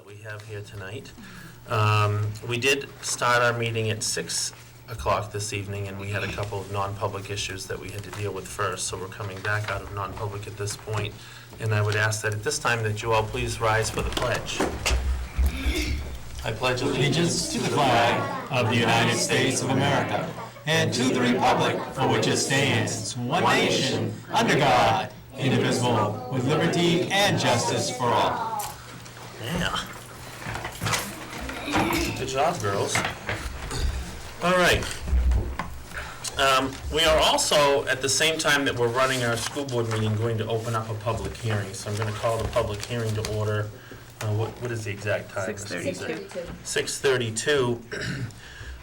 we have here tonight. We did start our meeting at 6 o'clock this evening, and we had a couple of non-public issues that we had to deal with first, so we're coming back out of non-public at this point. And I would ask that at this time that you all please rise for the pledge. I pledge Allegiance to the flag of the United States of America and to the republic for which it stands, one nation, under God, indivisible, with liberty and justice for all. Yeah. Good job, girls. All right. We are also, at the same time that we're running our school board meeting, going to open up a public hearing. So I'm going to call the public hearing to order. What is the exact time? 6:32. 6:32.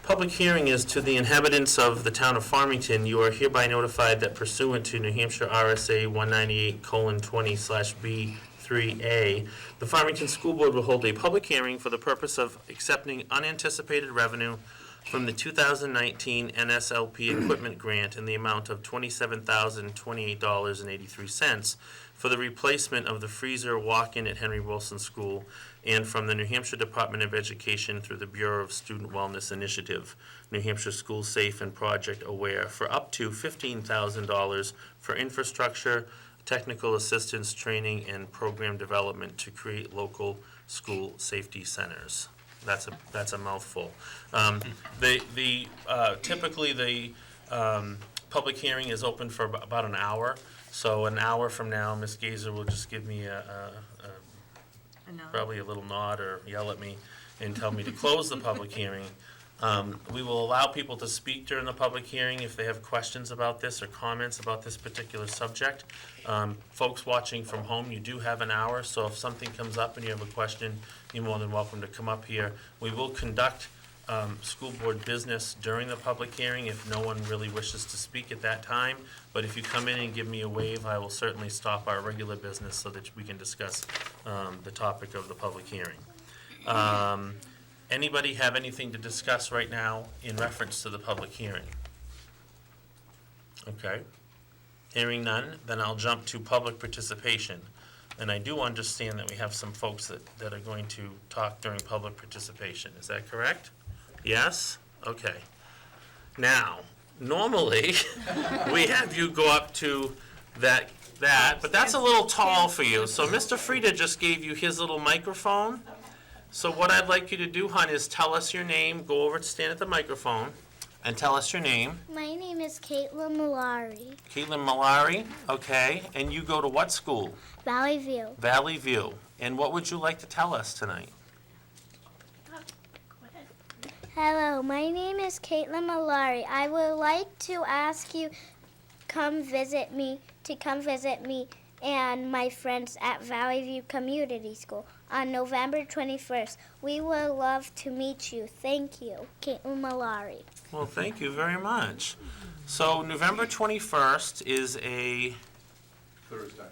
Public hearing is to the inhabitants of the town of Farmington. You are hereby notified that pursuant to New Hampshire RSA 198:20/B3A, the Farmington School Board will hold a public hearing for the purpose of accepting unanticipated revenue from the 2019 NSLP equipment grant in the amount of $27,028.83 for the replacement of the freezer walk-in at Henry Wilson School, and from the New Hampshire Department of Education through the Bureau of Student Wellness Initiative, New Hampshire School Safe and Project Aware, for up to $15,000 for infrastructure, technical assistance, training, and program development to create local school safety centers. That's a mouthful. Typically the public hearing is open for about an hour. So an hour from now, Ms. Gazer will just give me probably a little nod or yell at me and tell me to close the public hearing. We will allow people to speak during the public hearing if they have questions about this or comments about this particular subject. Folks watching from home, you do have an hour, so if something comes up and you have a question, you're more than welcome to come up here. We will conduct school board business during the public hearing if no one really wishes to speak at that time. But if you come in and give me a wave, I will certainly stop our regular business so that we can discuss the topic of the public hearing. Anybody have anything to discuss right now in reference to the public hearing? Okay. Hearing none, then I'll jump to public participation. And I do understand that we have some folks that are going to talk during public participation. Is that correct? Yes? Okay. Now, normally, we have you go up to that, but that's a little tall for you. So Mr. Frieda just gave you his little microphone. So what I'd like you to do, hon, is tell us your name, go over and stand at the microphone, and tell us your name. My name is Caitlin Malari. Caitlin Malari, okay. And you go to what school? Valley View. Valley View. And what would you like to tell us tonight? Hello, my name is Caitlin Malari. I would like to ask you to come visit me and my friends at Valley View Community School on November 21st. We would love to meet you. Thank you, Caitlin Malari. Well, thank you very much. So November 21st is a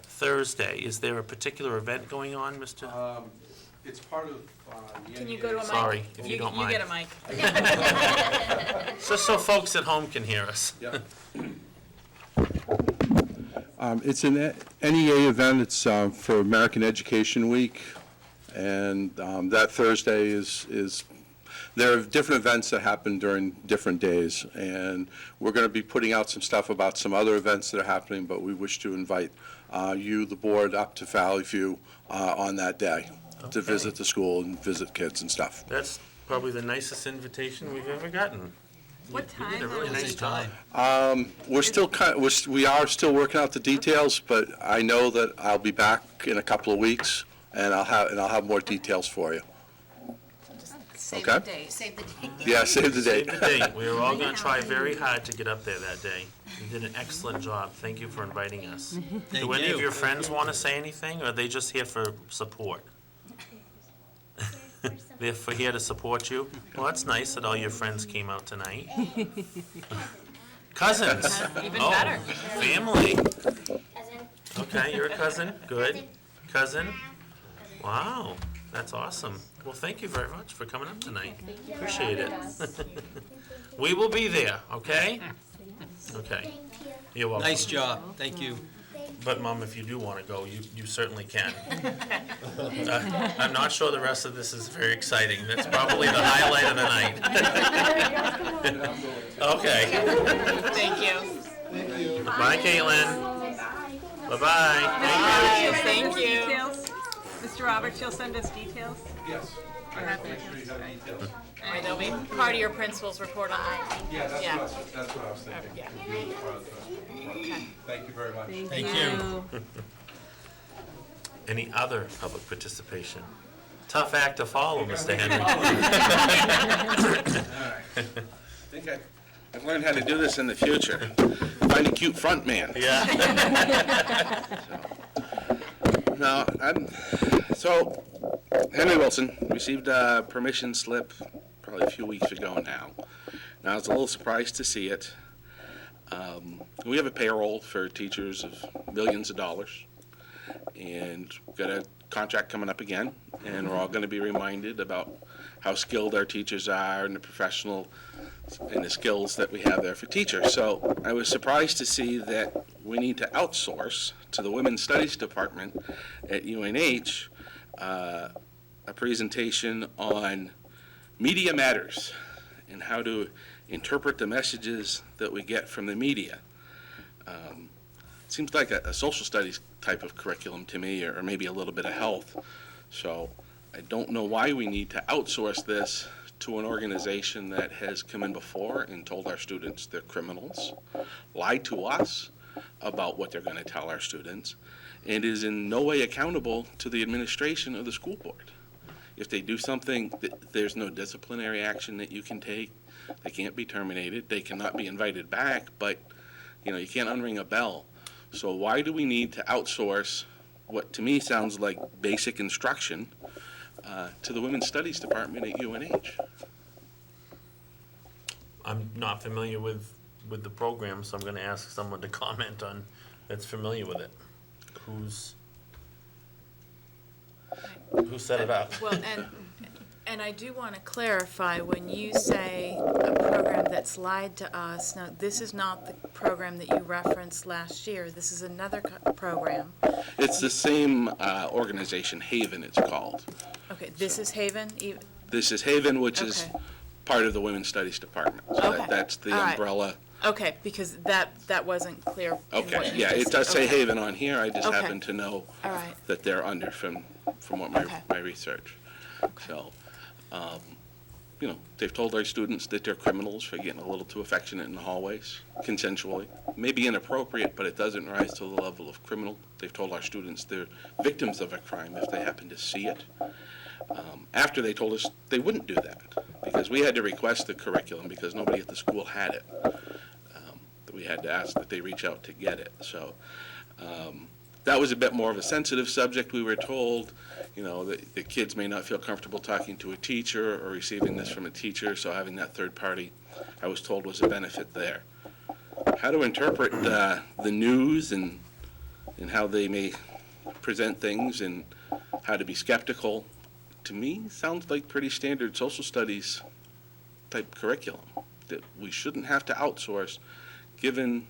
Thursday. Is there a particular event going on, Mr.? It's part of the Can you go to a mic? Sorry, if you don't mind. You get a mic. Just so folks at home can hear us. Yep. It's an NEA event. It's for American Education Week, and that Thursday is there are different events that happen during different days, and we're going to be putting out some stuff about some other events that are happening, but we wish to invite you, the board, up to Valley View on that day to visit the school and visit kids and stuff. That's probably the nicest invitation we've ever gotten. What You did a time? really nice job. We are still working out the details, but I know that I'll be back in a couple of weeks, and I'll have more details for you. Save Okay. the date. Save the date. Yeah, save the date. Save the date. We are all going to try very hard to get up there that day. You did an excellent job. Thank you for inviting us. Do any of your friends want to say anything, or are they just here for support? They're here to support you? Well, that's nice that all your friends came out tonight. Cousins. Even Oh, better. family. Okay, you're a cousin. Good. Cousin. Wow, that's awesome. Well, thank you very much for coming up tonight. Appreciate it. We will be there, okay? Okay. You're welcome. Nice job, thank you. But Mom, if you do want to go, you certainly can. I'm not sure the rest of this is very exciting. That's probably the highlight of the night. Okay. Thank you. Bye, Caitlin. Bye-bye. Thank you. Details? Mr. Roberts, you'll send us details? Yes. That'll be part of your principal's report on that. Yeah, Yeah. that's what I was thinking. Yeah. Thank you very much. Thank you. Any other public participation? Tough act to follow, Mr. Henry. I think I've learned how to do this in the future. Find a cute front man. Yeah. No, so Henry Wilson received a permission slip probably a few weeks ago now. Now, I was a little surprised to see it. We have a payroll for teachers of millions of dollars, and we've got a contract coming up again, and we're all going to be reminded about how skilled our teachers are and the professional and the skills that we have there for teachers. So I was surprised to see that we need to outsource to the Women's Studies Department at UNH a presentation on media matters and how to interpret the messages that we get from the media. Seems like a social studies type of curriculum to me, or maybe a little bit of health. So I don't know why we need to outsource this to an organization that has come in before and told our students they're criminals, lied to us about what they're going to tell our students, and is in no way accountable to the administration of the school board. If they do something, there's no disciplinary action that you can take. They can't be terminated. They cannot be invited back, but you can't unring a bell. So why do we need to outsource what to me sounds like basic instruction to the Women's Studies Department at UNH? I'm not familiar with the program, so I'm going to ask someone to comment on that's familiar with it. Who set it up? Well, and I do want to clarify, when you say a program that's lied to us, now, this is not the program that you referenced last year. This is another program. It's the same organization, Haven it's called. Okay, this is Haven? This is Haven, which is Okay. part of the Women's Studies Department. So Okay. that's the All right. umbrella. Okay, because that wasn't clear. in Okay, what you yeah, it just does said. say Okay. Haven on here. I just Okay. happen to know All right. that they're under from what Okay. my research. So, they've told our students that they're criminals for getting a little too affectionate in the hallways, consensually. Maybe inappropriate, but it doesn't rise to the level of criminal. They've told our students they're victims of a crime if they happen to see it. After they told us they wouldn't do that, because we had to request the curriculum because nobody at the school had it. We had to ask that they reach out to get it. So that was a bit more of a sensitive subject, we were told. That the kids may not feel comfortable talking to a teacher or receiving this from a teacher, so having that third party, I was told, was a benefit there. How to interpret the news and how they may present things and how to be skeptical, to me, sounds like pretty standard social studies type curriculum that we shouldn't have to outsource given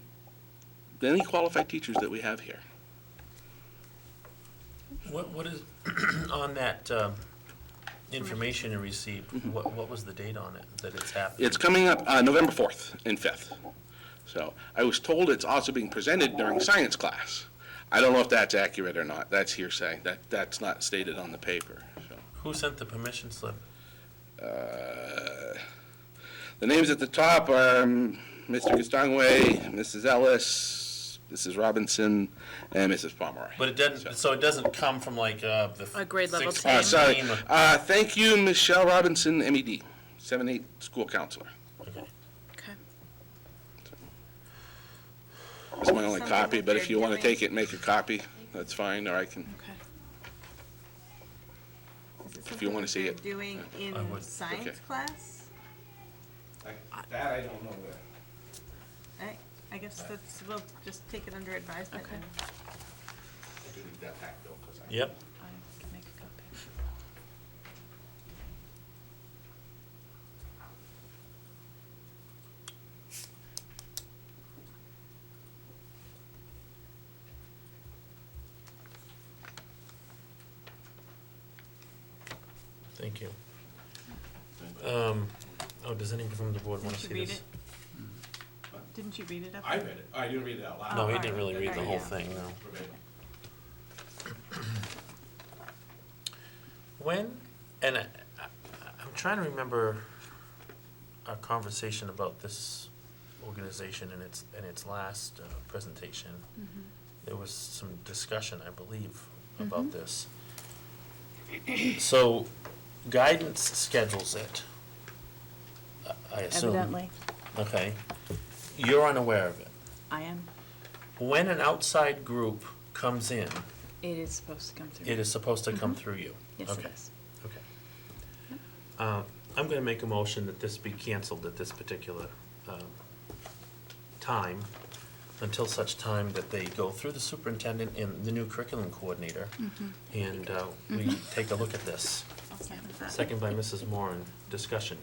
any qualified teachers that we have here. What is, on that information you received, what was the date on it, that it's happening? It's coming up November 4th and 5th. So I was told it's also being presented during science class. I don't know if that's accurate or not. That's hearsay. That's not stated on the paper. So, Who sent the permission slip? the names at the top are Mr. Gastangwe, Mrs. Ellis, Mrs. Robinson, and Mrs. Pomeroy. But it doesn't, so it doesn't come from like the A grade level sixth team. Sorry. team or- Thank you, Michelle Robinson, MED, 7-8 school counselor. Okay. Okay. It's my only Something copy, that but if they're you want to doing. take it and make a copy, that's fine, or I can, Okay. Is it if you want to see something it. they're doing I in would. science Okay. class? That I don't know. I guess we'll just take it under advisement. Okay. and- Yep. I can make a copy. Thank you. Does anyone from the board want to see Didn't you read this? it? Didn't you read it up? I read it. I didn't read it out loud. No, he alright. didn't really read the Alright, whole yeah. thing, no. Verbatim. When, and I'm trying to remember our conversation about this organization in its last presentation. There was some discussion, I believe, about this. So guidance schedules it, I assume. Evidently, Okay. You're unaware of it. I am. When an outside group comes in, It is supposed to come through. it is supposed to come through you. Yes, it Okay. is. Okay. I'm going to make a motion that this be canceled at this particular time, until such time that they go through the superintendent and the new curriculum coordinator, and we take a look at this. I'll second that. Second by Mrs. Moran. Discussion.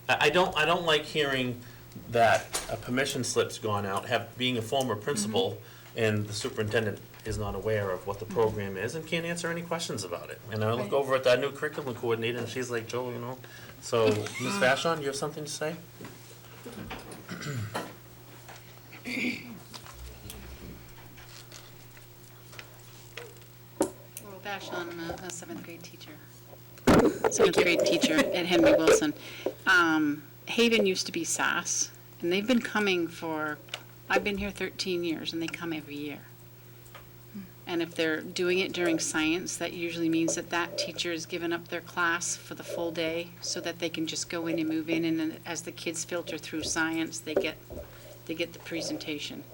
I don't like hearing that a permission slip's gone out, being a former principal, and the superintendent is not aware of what the program is and can't answer any questions about it. And I look Right. over at that new curriculum coordinator, and she's like, Joel, you know, so, Ms. Vashon, you have something to say? Laurel Bash, I'm a seventh grade teacher. Seventh grade teacher at Henry Wilson. Haven used to be SAS, and they've been coming I've been here 13 years, and they come every year. And if they're doing it during science, that usually means that that teacher has given up their class for the full day so that they can just go in and move in, and then as the kids filter through science, they get the presentation.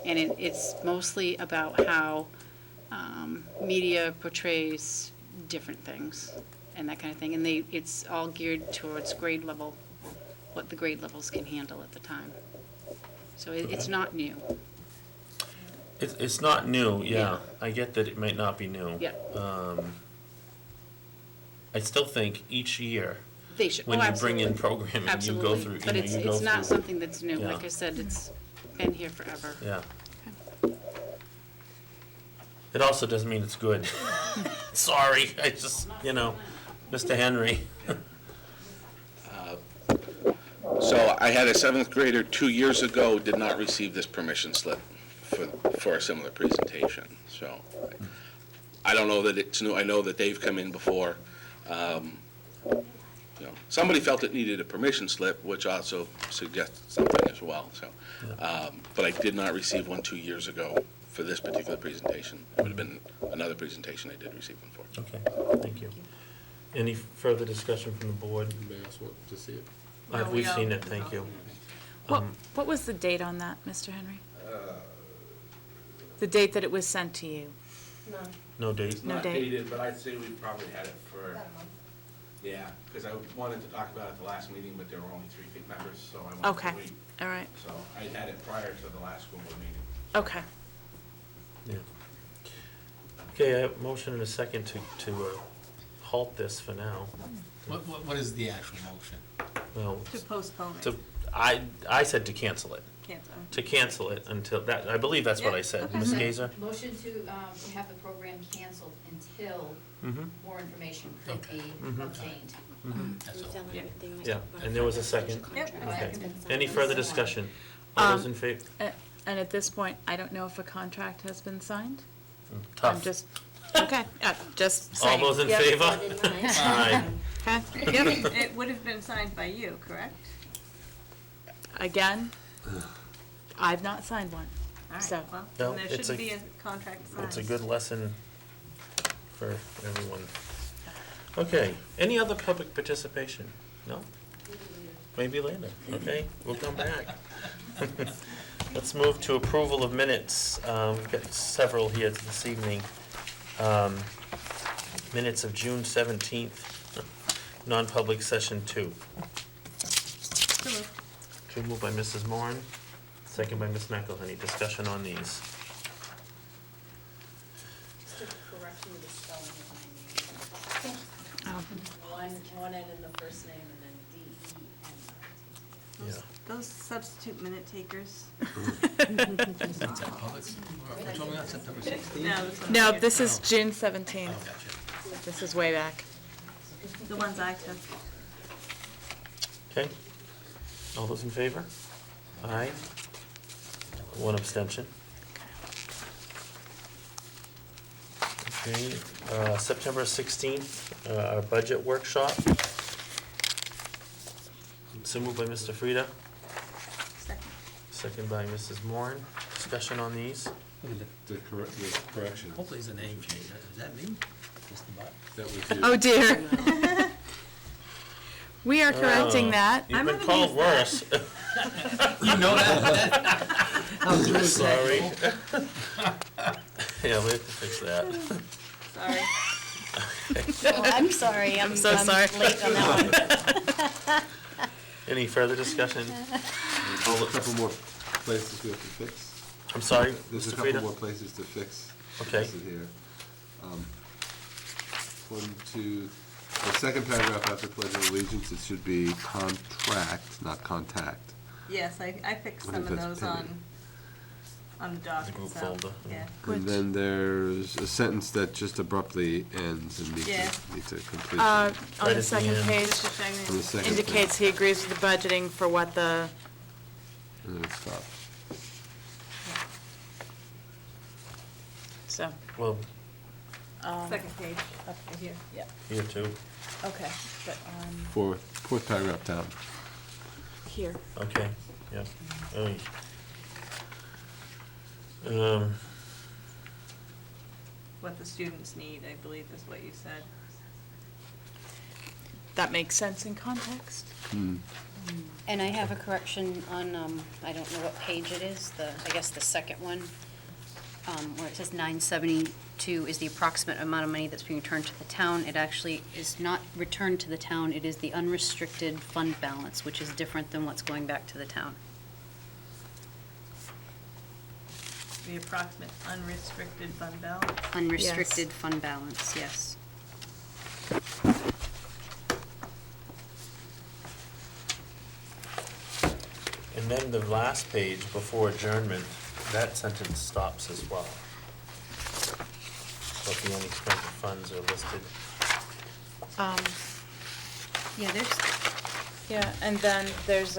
And it's mostly about how media portrays different things and that kind of thing. And it's all geared towards grade level, what the grade levels can handle at the time. So it's not new. It's not new, yeah. I get that it might not be new. Yeah. I still think each year, They should, when oh, you bring in absolutely. programming, you go Absolutely. through, But you go it's not through- something that's new. Yeah. Like I said, it's been here forever. Yeah. It also doesn't mean it's good. Sorry, I just, Mr. Henry. So I had a seventh grader 2 years ago, did not receive this permission slip for a similar presentation. So I don't know that it's new. I know that they've come in before. Somebody felt it needed a permission slip, which also suggests something as well. So, but I did not receive one 2 years ago for this particular presentation. It would have been another presentation I did receive one for. Okay, thank you. Any further discussion from the board? Anybody else want to see it? No, We've we seen all- it, thank you. What was the date on that, Mr. Henry? The date that it was sent to you? No date? It's No not date. dated, but I'd say we probably had it for, yeah, because I wanted to talk about it at the last meeting, but there were only 3 members, so I wanted Okay, to wait. all right, So I had it prior to the last school board meeting. okay. Yeah. Okay, I have a motion and a second to halt this for now. What is the actual motion? Well, To postpone it. to, I said to cancel it. Cancel. To cancel it until, that, I believe that's what I Yeah, said. okay. Ms. Gazer? Motion to have the program canceled until Mm-hmm. more information could Okay. be obtained. That's all. Yeah, and there was a second? Yep. Okay. Any further discussion? All those in favor? And at this point, I don't know if a contract has been signed? I'm Tough. just, okay, just All saying. those in Yep. favor? Aye. Okay, Yep, it would have been signed by you, correct? again, I've not signed one. All right, So- well, No, then there it's should a- be a contract signed. It's a good lesson for everyone. Okay, any other public participation? No? Maybe later, okay? We'll come back. Let's move to approval of minutes. We've got several here this evening. Minutes of June 17th, non-public session 2. Two moved by Mrs. Moran, second by Ms. McElhenney. Discussion on these. Just to correct you, the spelling of my name. One N in the first name and then D-E-N-I-T. Yeah. Those substitute minute takers. Is that public? We're talking about September 16th? No, this one's No, here. this is June 17th. Oh, gotcha. This is way back. The ones I took. Okay. All those in favor? Aye. One abstention. Okay, September 16th, our budget workshop. So moved by Mr. Frida, Second. second by Mrs. Moran. Discussion on these? The correction. Hopefully it's a name change. Is that me? Just about. That was you. Oh, dear. We are correcting that. You've I'm been gonna called use that. worse. You know that? Sorry. Yeah, we have to fix that. Sorry. Oh, I'm sorry. I'm so sorry. late on that one. Any further discussion? There's a couple more places we have to fix. I'm sorry, There's a Mr. couple Frida? more places to fix. Okay. This is here. 1, 2, the second paragraph after Pledge of Allegiance, it should be contract, not contact. Yes, I fixed I some think of that's those pending. on the doc The group itself. folder, Yeah. And then there's a sentence that just abruptly ends and Yeah. needs a completion. On Right the at the second end. page, Mr. Shagnon. On the second indicates he agrees with the budgeting for what the, And then it stops. so, Well, Second page, up here. yeah, here too. okay, but on Fourth paragraph down. here. Okay, yeah. What the students need, I believe is what you said. That makes sense in context. And I have a correction on, I don't know what page it is, I guess the second one, where it says 972 is the approximate amount of money that's being returned to the town. It actually is not returned to the town, it is the unrestricted fund balance, which is different than what's going back to the town. The approximate unrestricted fund balance. Unrestricted fund balance, yes. And then the last page before adjournment, that sentence stops as well. But the unexpended funds are listed. Yeah, there's, Yeah, and then there's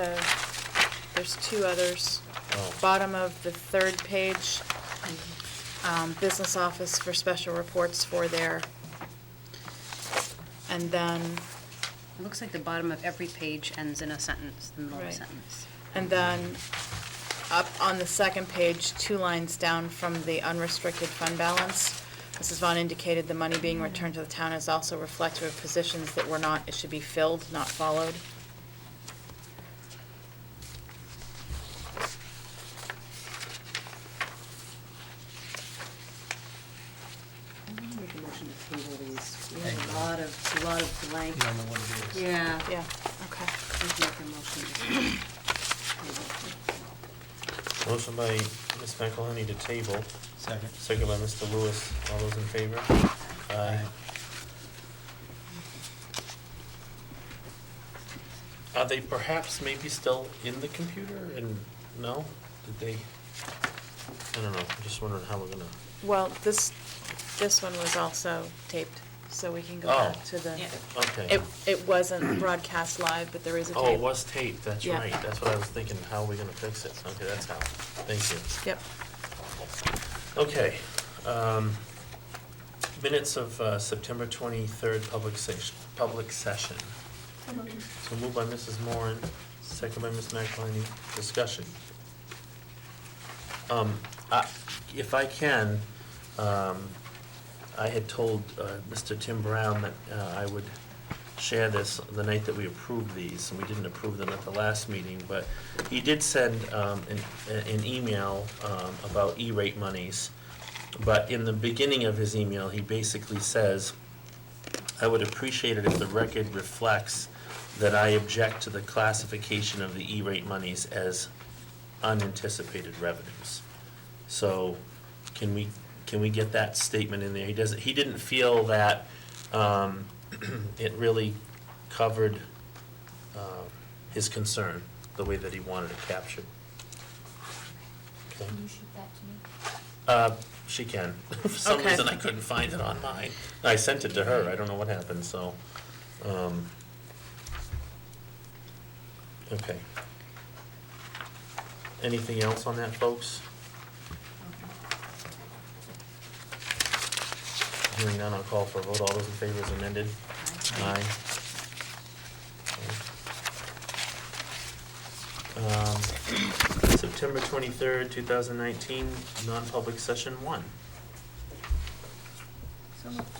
two others. Oh. Bottom of the third page, business office for special reports for their, and then, it looks like the bottom of every page ends in a sentence, the middle of a Right. sentence. and then up on the second page, 2 lines down from the unrestricted fund balance. Mrs. Vaughn indicated the money being returned to the town is also reflective of positions that were not, it should be filled, not followed. I'm gonna make a motion to table these. We have a lot of blank. You don't know what it is. Yeah. Yeah, okay. Let's make a motion to table. Motion by Ms. McElhenney to table, Second. second by Mr. Lewis. All those in favor? Aye. Are they perhaps maybe still in the computer and, no? Did they? I don't know, I'm just wondering how we're gonna, Well, this one was also taped, so we can go Oh. back to the, Yeah. okay. it wasn't broadcast live, but there is a tape. Oh, it was taped, that's Yeah. right. That's what I was thinking, how are we gonna fix it? Okay, that's how. Thank you. Yep. Okay. Minutes of September 23rd, public session. So moved by Mrs. Moran, second by Ms. McElhenney. Discussion. If I can, I had told Mr. Tim Brown that I would share this the night that we approved these, and we didn't approve them at the last meeting, but he did send an email about E-rate monies. But in the beginning of his email, he basically says, I would appreciate it if the record reflects that I object to the classification of the E-rate monies as unanticipated revenues. So can we get that statement in there? He didn't feel that it really covered his concern the way that he wanted it captured. Okay. Can you shoot that to me? She can. For some Okay. reason, I couldn't find it on mine. I sent it to her. I don't know what happened, so. Okay. Anything else on that, folks? Hearing none, I'll call for a vote. All those in favor as amended? Aye. September 23rd, 2019, non-public session 1.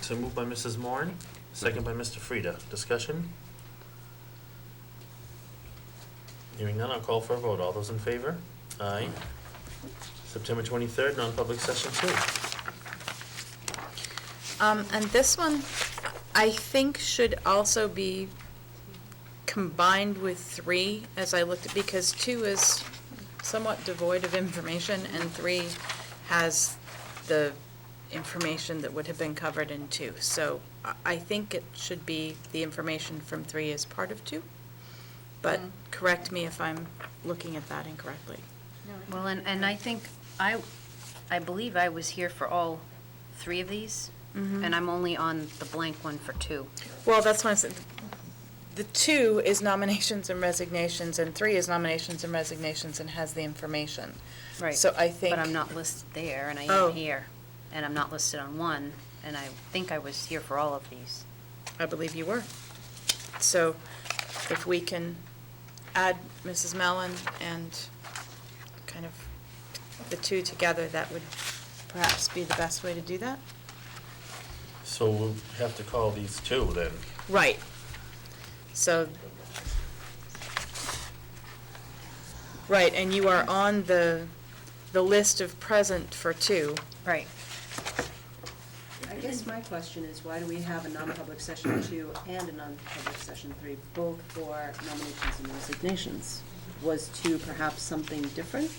So moved by Mrs. Moran, second by Mr. Frieda. Discussion? Hearing none, I'll call for a vote. All those in favor? Aye. September 23rd, non-public session 2. And this one, I think should also be combined with 3, as I looked at, because 2 is somewhat devoid of information, and 3 has the information that would have been covered in 2. So I think it should be the information from 3 as part of 2, but correct me if I'm looking at that incorrectly. Well, and I think, I believe I was here for all 3 of these, and I'm only on the blank one for 2. Well, that's why I said, the 2 is nominations and resignations, and 3 is nominations and resignations and has the information. Right. So I think. But I'm not listed there, and I Oh. am here, and I'm not listed on 1, and I think I was here for all of these. I believe you were. So if we can add Mrs. Mellon and kind of the 2 together, that would perhaps be the best way to do that? So we'll have to call these 2 then. Right. So, right, and you are on the list of present for 2. Right. I guess my question is, why do we have a non-public session 2 and a non-public session 3, both for nominations and resignations? Was 2 perhaps something different?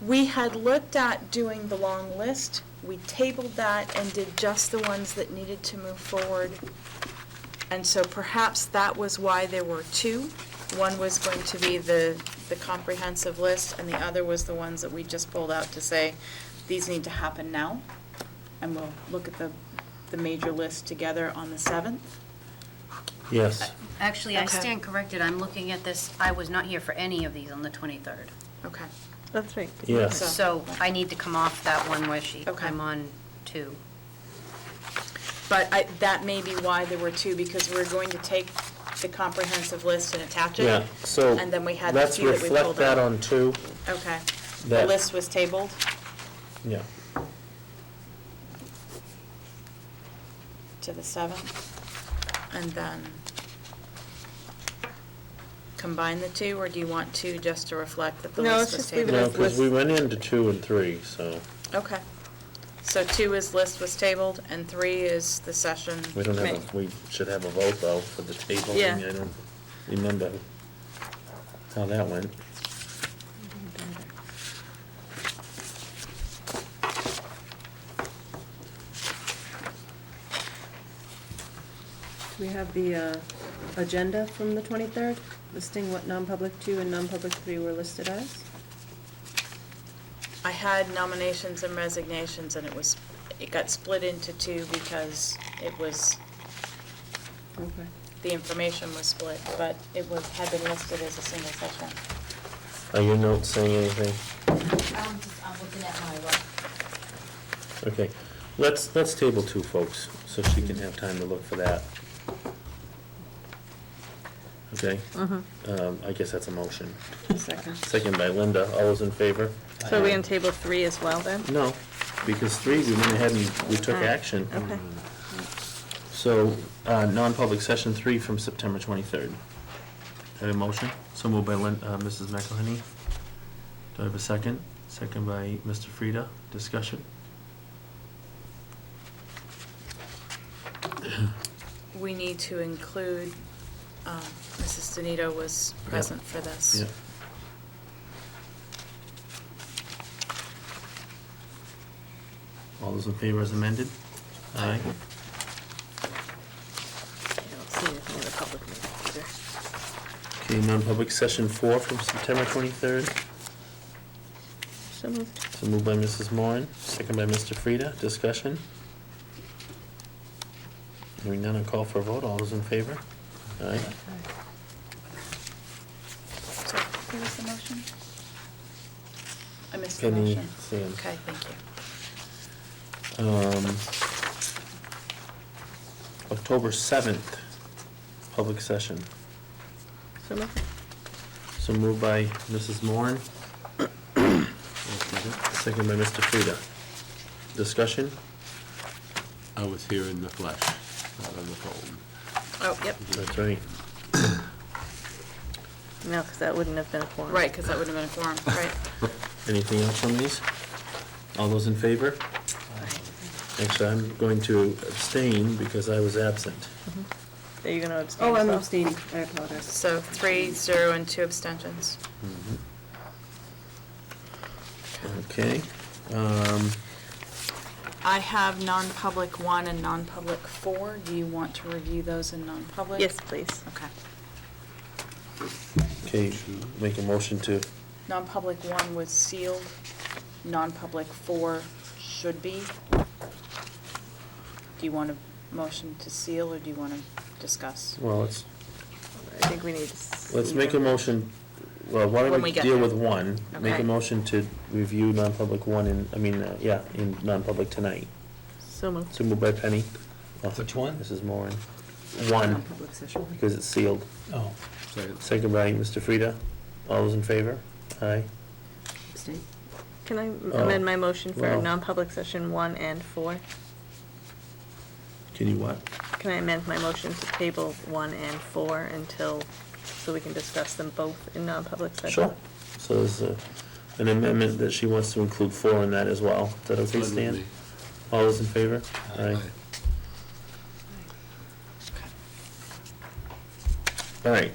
We had looked at doing the long list. We tabled that and did just the ones that needed to move forward. And so perhaps that was why there were 2. One was going to be the comprehensive list, and the other was the ones that we just pulled out to say, these need to happen now. And we'll look at the major list together on the 7th. Yes. Actually, I Okay. stand corrected. I'm looking at this, I was not here for any of these on the 23rd. Okay. That's right. Yes. So I need to come off that one where Okay. I'm on 2. But that may be why there were 2, because we're going to take the comprehensive list and attach it. Yeah, so And then we had the let's few that we reflect pulled that out. on 2. Okay. The That- list was tabled Yeah. to the 7th. And then combine the 2, or do you want 2 just to reflect that the No, list let's was just leave it tabled? No, because we went into 2 and 3, so Okay. So 2 is list was tabled, and 3 is the session. we don't have, Right. we should have a vote though for the table. Yeah. I don't remember how that went. Do we have the agenda from the 23rd, listing what non-public 2 and non-public 3 were listed as? I had nominations and resignations, and it got split into 2 because it was, Okay. the information was split, but had been listed as a single session. Are your notes saying anything? I'm looking at my work. Okay, let's table 2, folks, so she can have time to look for that. Okay? I guess that's a motion. Second. Second by Linda, all those in favor? So are we on table 3 as well, then? No, because 3, we went ahead and we took action. Okay. So, non-public session 3 from September 23rd. Have a motion? So moved by Mrs. McElhenney. Do I have a second? Second by Mr. Frieda. Discussion? We need to include, Mrs. Donito was present for this. Yeah. All those in favor as amended? Aye. I don't see anything in the public meeting either. Okay, non-public session 4 from September 23rd. So So moved. So moved by Mrs. Moran, second by Mr. Frida. Discussion? Hearing none, I'll call for a vote. All those in favor? Aye. So, who was the motion? I missed the Penny, motion. Sam. Okay, thank you. October 7th, public session. So moved. So moved by Mrs. Moran, second by Mr. Frida. Discussion? I was here in the flesh, not on the phone. Oh, yep, That's right. No, because that wouldn't have been a quorum. right, because that would have been a quorum, right. Anything else on these? All those in favor? Actually, I'm going to abstain because I was absent. Are you going to abstain? Oh, as I'm well? abstaining, I apologize. So 3, 0, and 2 abstentions. Okay. I have non-public 1 and non-public 4. Do you want to review those in non-public? Yes, please. Okay. Okay, make a motion to, Non-public 1 was sealed. Non-public 4 should be. Do you want a motion to seal, or do you want to discuss? well, I think we need to. let's make a motion, well, why When don't we we get deal there. with 1? Make Okay. a motion to review non-public 1 in, in non-public tonight. So moved. So moved by Penny. Which one? Mrs. Moran. 1, Public session. because it's sealed. Oh, Second. Second by Mr. Frida. All those in favor? Aye. Abstain. Can I Oh, amend my motion for well. non-public session 1 and 4? Can you what? Can I amend my motion to table 1 and 4 until, so we can discuss them both in non-public session? Sure. So there's an amendment that she wants to include 4 in that as well. Is that okay, Fine with Stan? me. All those in favor? Aye. All right.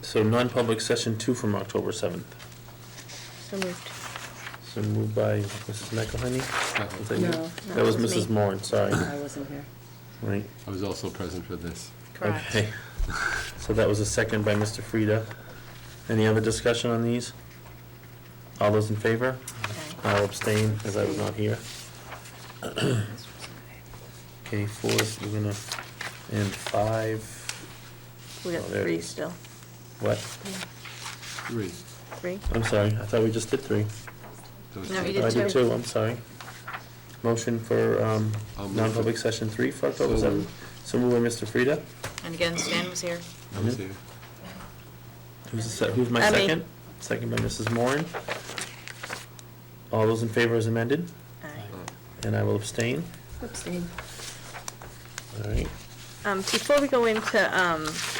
So non-public session 2 from October 7th. So moved. So moved by Mrs. McElhenney? Second. Was that you? No. That was That was Mrs. me. Moran, sorry. I wasn't here. Right. I was also present for this. Correct. Okay. So that was a second by Mr. Frida. Any other discussion on these? All those in favor? I'll abstain as I was not here. Okay, 4, we're gonna, and 5, We got Oh, there it 3 is. still. what? 3. 3? I'm sorry, I thought we just did 3. Those No, two. you did I did 2. 2, I'm sorry. Motion for I'll move non-public it. session 3 for October So 7th. moved. So moved by Mr. Frida. And again, Stan was here. I was here. Who's my Me. second? Second by Mrs. Moran. All those in favor as amended? Aye. And I will abstain. Abstain. All right. Before we go into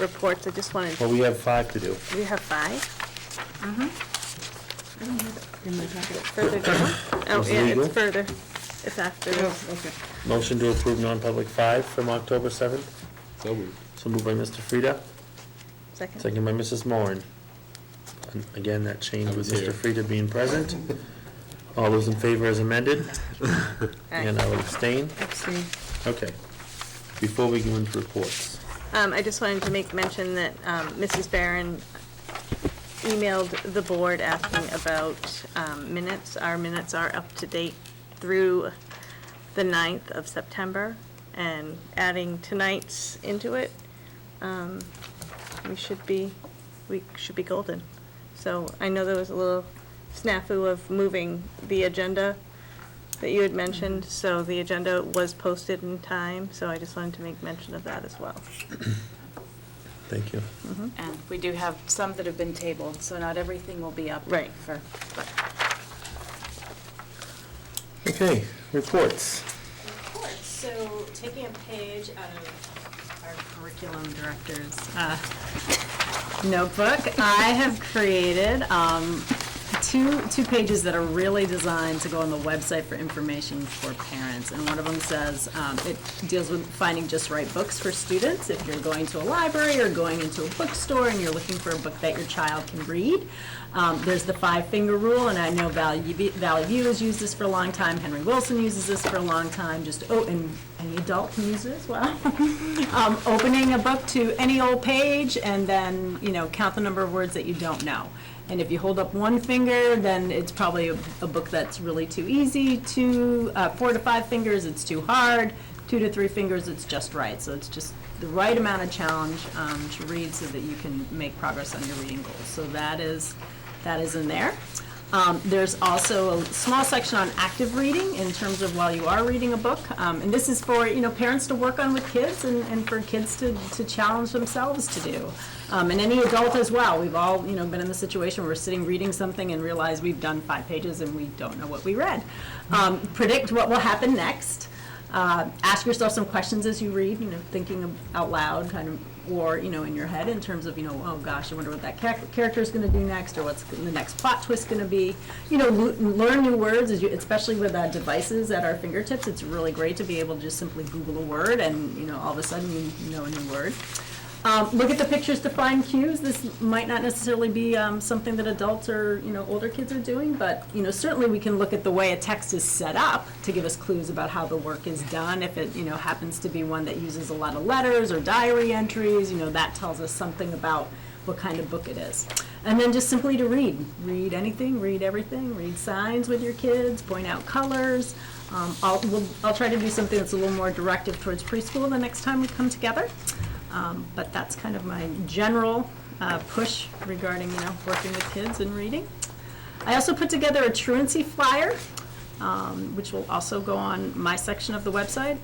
reports, I just wanted, Well, we have 5 to do. we have 5? I don't have it in my packet. Further down? Oh, Is yeah, legal? it's further. It's after Oh, this. okay. Motion to approve non-public 5 from October 7th. So moved. So moved by Mr. Frida, Second? second by Mrs. Moran. And again, that change I with was Mr. here. Frida being present. All those in favor as amended? Aye. And I will abstain. Abstain. Okay. Before we go into reports. I just wanted to make mention that Mrs. Barron emailed the board asking about minutes. Our minutes are up to date through the 9th of September, and adding tonight's into it, we should be golden. So I know there was a little snafu of moving the agenda that you had mentioned, so the agenda was posted in time, so I just wanted to make mention of that as well. Thank you. And we do have some that have been tabled, so not everything will be up. Right. But Okay, reports. So, taking a page out of our curriculum director's notebook, I have created two pages that are really designed to go on the website for information for parents. And one of them says, it deals with finding just right books for students. If you're going to a library or going into a bookstore and you're looking for a book that your child can read, there's the 5-finger rule, and I know Valley View has used this for a long time. Henry Wilson uses this for a long time. And any adult can use it as well. Opening a book to any old page and then, count the number of words that you don't know. And if you hold up one finger, there, then it's probably a book that's really too easy. 4 to 5 fingers, it's too hard. 2 to 3 fingers, it's just right. So it's just the right amount of challenge to read so that you can make progress on your reading goals. So that is in there. There's also a small section on active reading in terms of while you are reading a book. And this is for, parents to work on with kids and for kids to challenge themselves to do. And any adult as well. We've all, been in the situation where we're sitting reading something and realize we've done 5 pages and we don't know what we read. Predict what will happen next. Ask yourself some questions as you read, thinking out loud, kind of, or, in your head in terms of, oh gosh, I wonder what that character is going to do next, or what's the next plot twist going to be. Learn new words, especially with devices at our fingertips. It's really great to be able to just simply Google a word and, all of a sudden you know a new word. Look at the pictures to find cues. This might not necessarily be something that adults or older kids are doing, but certainly we can look at the way a text is set up to give us clues about how the work is done. If it happens to be one that uses a lot of letters or diary entries, that tells us something about what kind of book it is. And then just simply to read anything, read everything, read signs with your kids, point out colors. I'll try to do something that's a little more directive towards preschool the next time we come together. But that's kind of my general push regarding, working with kids and reading. I also put together a truancy flyer, which will also go on my section of the website.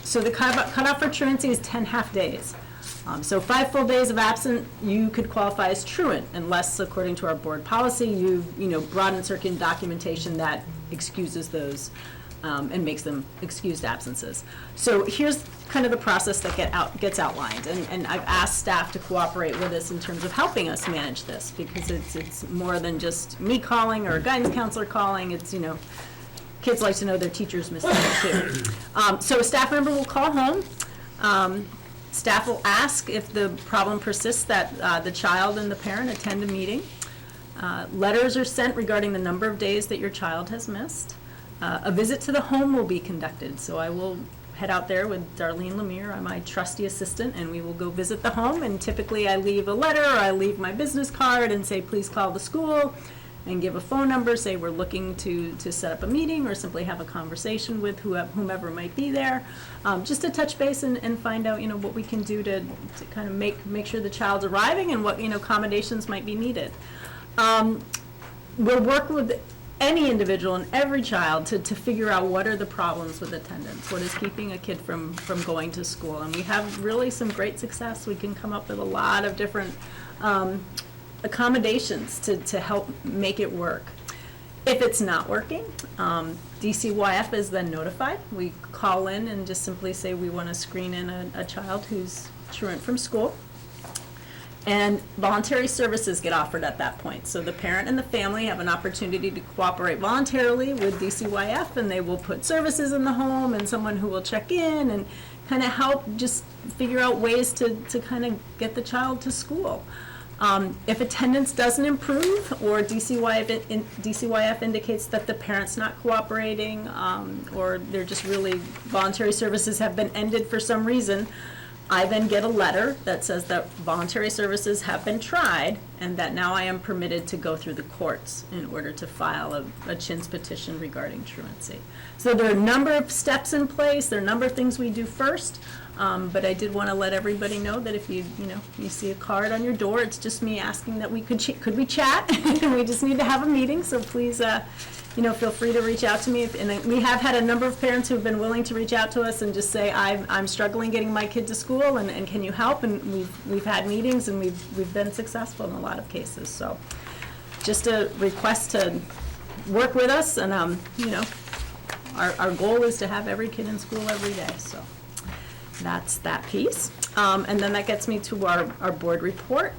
So the cutoff for truancy is 10 half days. So 5 full days of absent, you could qualify as truant unless, according to our board policy, you've brought in certain documentation that excuses those and makes them excused absences. So here's kind of the process that gets outlined, and I've asked staff to cooperate with us in terms of helping us manage this, because it's more than just me calling or a guidance counselor calling. It's, kids like to know their teacher's missing too. So a staff member will call home. Staff will ask if the problem persists that the child and the parent attend a meeting. Letters are sent regarding the number of days that your child has missed. A visit to the home will be conducted, so I will head out there with Darlene Lemire, I'm my trusty assistant, and we will go visit the home, and typically I leave a letter or I leave my business card and say, please call the school, and give a phone number, say we're looking to set up a meeting or simply have a conversation with whomever might be there, just to touch base and find out, what we can do to kind of make sure the child's arriving and what, accommodations might be needed. We'll work with any individual and every child to figure out what are the problems with attendance, what is keeping a kid from going to school. And we have really some great success. We can come up with a lot of different accommodations to help make it work. If it's not working, DCYF is then notified. We call in and just simply say we want to screen in a child who's truant from school. And voluntary services get offered at that point. So the parent and the family have an opportunity to cooperate voluntarily with DCYF, and they will put services in the home and someone who will check in and kind of help just figure out ways to kind of get the child to school. If attendance doesn't improve, or DCYF indicates that the parent's not cooperating, or they're just really, voluntary services have been ended for some reason, I then get a letter that says that voluntary services have been tried and that now I am permitted to go through the courts in order to file a CHINS petition regarding truancy. So there are a number of steps in place, there are a number of things we do first, but I did want to let everybody know that if you see a card on your door, it's just me asking that could we chat? We just need to have a meeting, so please feel free to reach out to me. And we have had a number of parents who have been willing to reach out to us and just say, I'm struggling getting my kid to school, and can you help? And we've had meetings, and we've been successful in a lot of cases. So just a request to work with us, and our goal is to have every kid in school every day. So that's that piece. And then that gets me to our board report.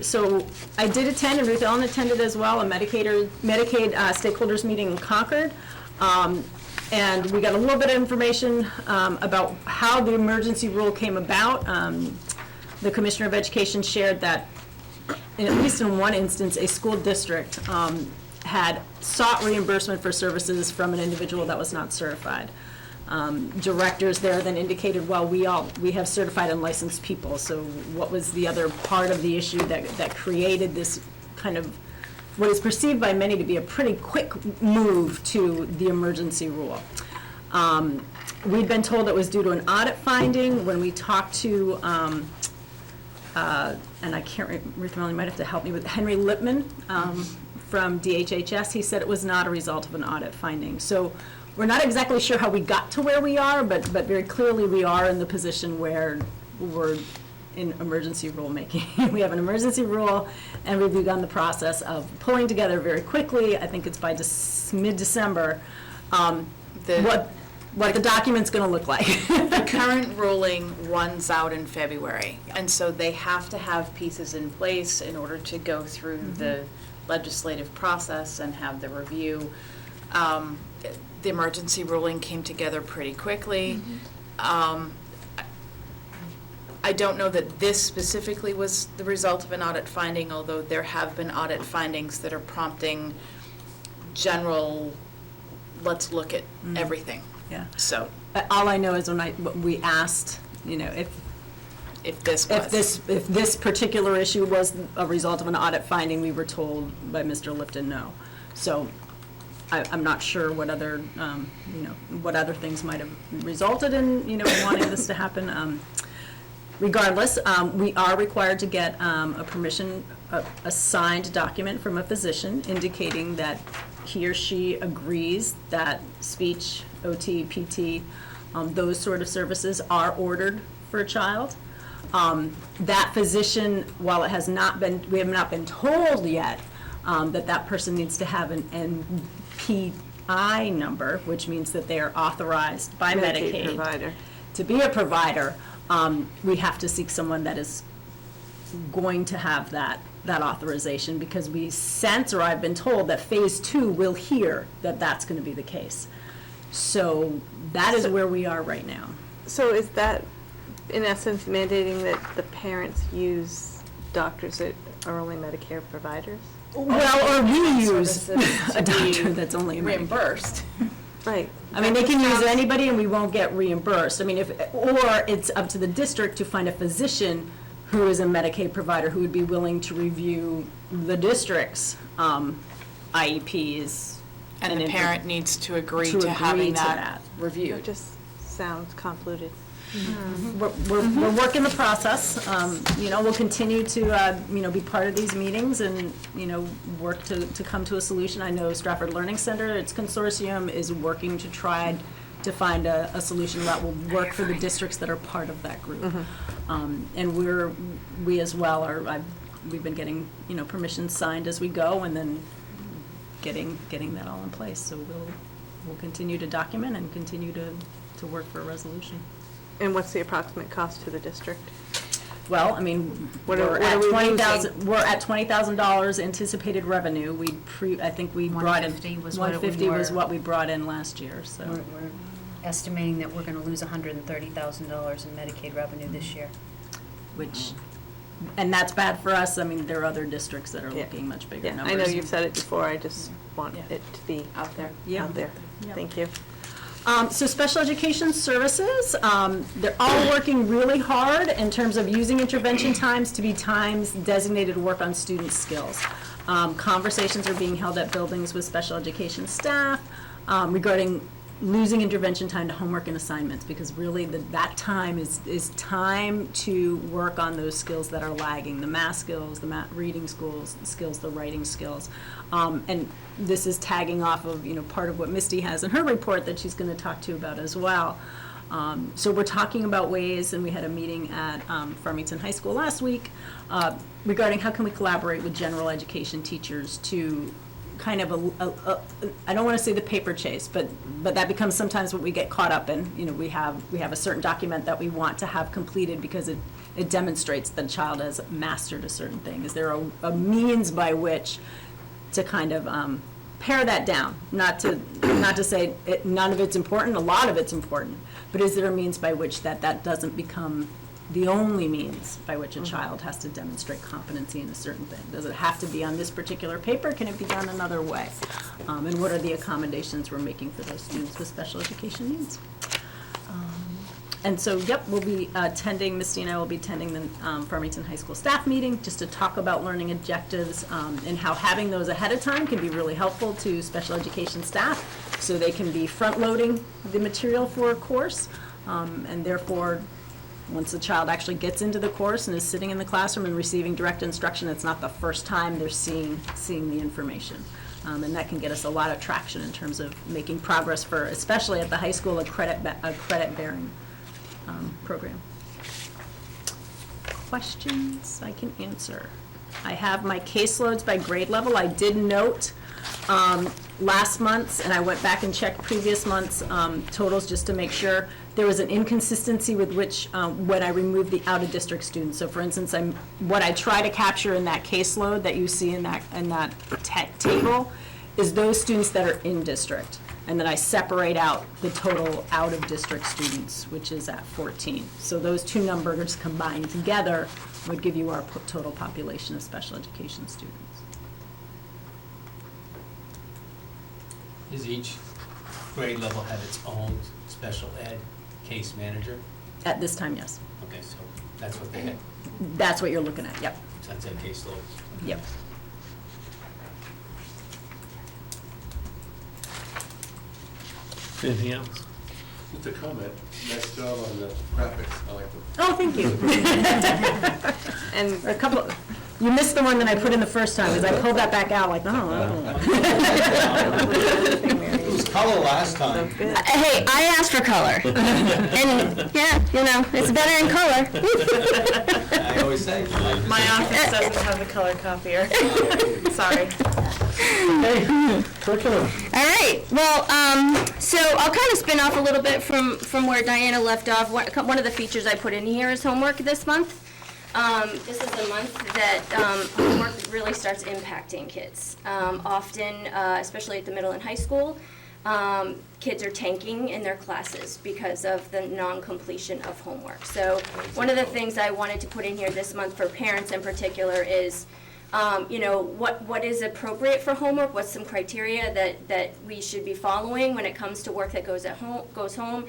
So I did attend, and Ruth Ellen attended as well, a Medicaid stakeholders meeting in Concord. And we got a little bit of information about how the emergency rule came about. The Commissioner of Education shared that, at least in one instance, a school district had sought reimbursement for services from an individual that was not certified. Directors there then indicated, well, we have certified and licensed people, so what was the other part of the issue that created this kind of what is perceived by many to be a pretty quick move to the emergency rule. We'd been told it was due to an audit finding. When we talked to, and I can't remember, you might have to help me with, Henry Lipman from DHHS, he said it was not a result of an audit finding. So we're not exactly sure how we got to where we are, but very clearly we are in the position where we're in emergency rulemaking. We have an emergency rule, and we've begun the process of pulling together very quickly, I think it's by mid-December, what the document's going to look like. The current ruling runs out in February, and so they have to have pieces in place in order to go through the legislative process and have the review. The emergency ruling came together pretty quickly. I don't know that this specifically was the result of an audit finding, although there have been audit findings that are prompting general, let's look at everything. Yeah. So All I know is when we asked, if this particular issue was a result of an audit finding, we were told by Mr. Lipton no. So I'm not sure what other, what other things might have resulted in, wanting this to happen. Regardless, we are required to get a permission, a signed document from a physician indicating that he or she agrees that speech, OT, PT, those sort of services are ordered for a child. That physician, while it has not been, we have not been told yet that person needs to have an NPI number, which means that they are authorized by Medicaid provider to be a provider. We have to seek someone that is going to have that authorization, because we sense, or I've been told, that phase 2 will hear that that's going to be the case. So that is where we are right now. So is that, in essence, mandating that the parents use doctors that are only Medicare providers? Well, or we use Services a to be doctor that's only a Medicare. reimbursed. Right. I mean, they can use anybody and we won't get reimbursed. I mean, or it's up to the district to find a physician who is a Medicaid provider who would be willing to review the district's IEPs. And the parent needs to agree to having that reviewed. It just sounds convoluted. We're working the process. We'll continue to, be part of these meetings and, work to come to a solution. I know Stratford Learning Center, its consortium, is working to try to find a solution that will work for the districts that are part of that group. And we as well we've been getting, permissions signed as we go, and then getting that all in place. So we'll continue to document and continue to work for a resolution. And what's the approximate cost to the district? Well, I mean, What are we're we at losing? $20,000 anticipated revenue. I think we brought in. 150 was what we 150 was were. what we brought in last year, so. We're estimating that we're going to lose $130,000 in Medicaid revenue this year. And that's bad for us. I mean, there are other districts that are looking much bigger Yeah, numbers. I know you've said it before, I just want it to be Out there. Yeah. out there. Yeah. Thank you. So special education services, they're all working really hard in terms of using intervention times to be times designated to work on student skills. Conversations are being held at buildings with special education staff regarding losing intervention time to homework and assignments, because really that time is time to work on those skills that are lagging, the math skills, the reading skills, the writing skills. And this is tagging off of, part of what Misty has in her report that she's going to talk to you about as well. So we're talking about ways, and we had a meeting at Farmington High School last week regarding how can we collaborate with general education teachers to kind of I don't want to say the paper chase, but that becomes sometimes what we get caught up in. We have a certain document that we want to have completed because it demonstrates that the child has mastered a certain thing. Is there a means by which to kind of pare that down? Not to say none of it's important, a lot of it's important, but is there a means by which that doesn't become the only means by which a child has to demonstrate competency in a certain thing? Does it have to be on this particular paper? Can it be done another way? And what are the accommodations we're making for those students with special education needs? And so, yep, we'll be attending, Misty and I will be attending the Farmington High School staff meeting just to talk about learning objectives and how having those ahead of time can be really helpful to special education staff so they can be front-loading the material for a course. And therefore, once the child actually gets into the course and is sitting in the classroom and receiving direct instruction, it's not the first time they're seeing the information. And that can get us a lot of traction in terms of making progress for, especially at the high school, a credit-bearing program. Questions I can answer. I have my caseloads by grade level. I did note last month's, and I went back and checked previous month's totals just to make sure there was an inconsistency with which, when I removed the out-of-district students. So for instance, what I try to capture in that caseload that you see in that table is those students that are in district. And then I separate out the total out-of-district students, which is at 14. So those two numbers combined together would give you our total population of special education students. Does each grade level have its own special ed case manager? At this time, yes. Okay, so that's what they had, That's what you're looking at, yep, that's that caseload. yep. Anything else? Just a comment, nice job on the graphics, I like them. Oh, thank you. And a couple, you missed the one that I put in the first time, because I pulled that back out like, oh. It was color last time. Hey, I asked for color. And, yeah, you know, it's better in color. I always say. My office doesn't have the color copier. Sorry. Curriculum. All right, well, so I'll kind of spin off a little bit from where Diana left off. One of the features I put in here is homework this month. This is the month that homework really starts impacting kids. Often, especially at the middle and high school, kids are tanking in their classes because of the non-completion of homework. So one of the things I wanted to put in here this month for parents in particular is, you know, what is appropriate for homework, what's some criteria that we should be following when it comes to work that goes home,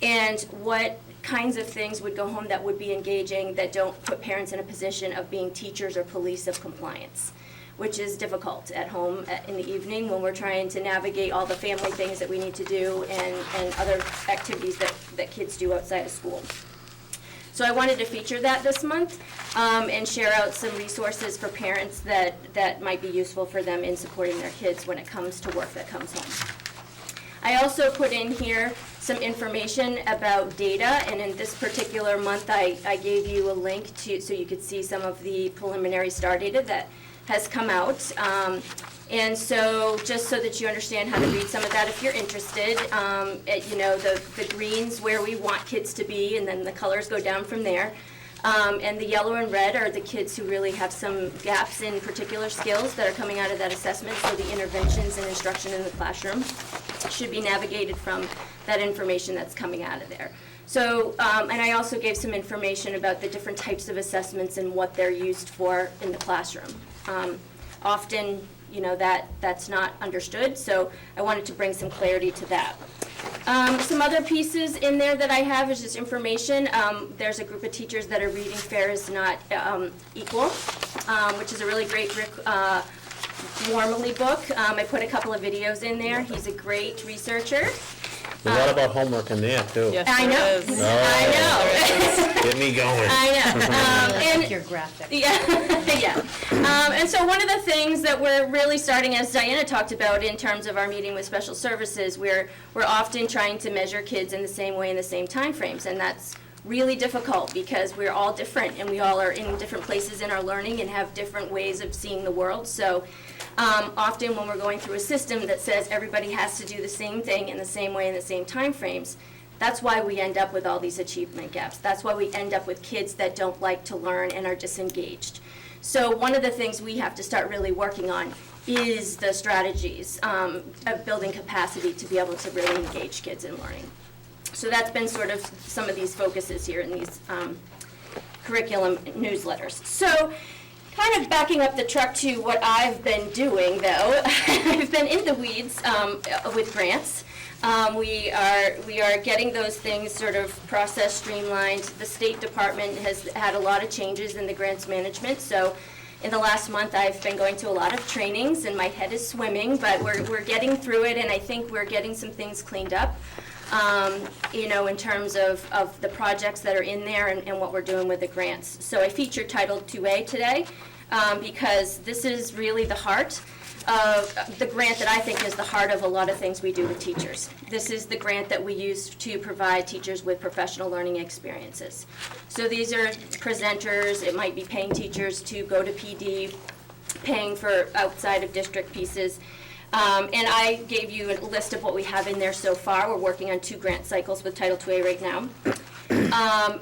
and what kinds of things would go home that would be engaging, that don't put parents in a position of being teachers or police of compliance, which is difficult at home in the evening when we're trying to navigate all the family things that we need to do and other activities that kids do outside of school. So I wanted to feature that this month and share out some resources for parents that might be useful for them in supporting their kids when it comes to work that comes home. I also put in here some information about data, and in this particular month I gave you a link to so you could see some of the preliminary STAR data that has come out. And so just so that you understand how to read some of that if you're interested, you know, the greens where we want kids to be, and then the colors go down from there. And the yellow and red are the kids who really have some gaps in particular skills that are coming out of that assessment, so the interventions and instruction in the classroom should be navigated from that information that's coming out of there. So, and I also gave some information about the different types of assessments and what they're used for in the classroom. Often, you know, that's not understood, so I wanted to bring some clarity to that. Some other pieces in there that I have is just information. There's a group of teachers that are reading Fair is Not Equal, which is a really great Rick Wormley book. I put a couple of videos in there. He's a great researcher. A lot about homework in there, too. Yes, I know. there is. I know. Get me going. I know. And Your graphic. yeah, yeah. And so one of the things that we're really starting, as Diana talked about in terms of our meeting with special services, we're often trying to measure kids in the same way in the same time frames, and that's really difficult because we're all different and we all are in different places in our learning and have different ways of seeing the world. So often when we're going through a system that says everybody has to do the same thing in the same way in the same time frames, that's why we end up with all these achievement gaps. That's why we end up with kids that don't like to learn and are disengaged. So one of the things we have to start really working on is the strategies of building capacity to be able to really engage kids in learning. So that's been sort of some of these focuses here in these curriculum newsletters. So kind of backing up the truck to what I've been doing, though, I've been in the weeds with grants. We are getting those things sort of processed, streamlined. The State Department has had a lot of changes in the grants management, so in the last month, I've been going to a lot of trainings, and my head is swimming, but we're getting through it, and I think we're getting some things cleaned up, in terms of the projects that are in there and what we're doing with the grants. So I featured Title 2A today, because this is really the heart of the grant that I think is the heart of a lot of things we do with teachers. This is the grant that we use to provide teachers with professional learning experiences. So these are presenters, it might be paying teachers to go to PD, paying for outside of district pieces. And I gave you a list of what we have in there so far. We're working on 2 grant cycles with Title 2A right now.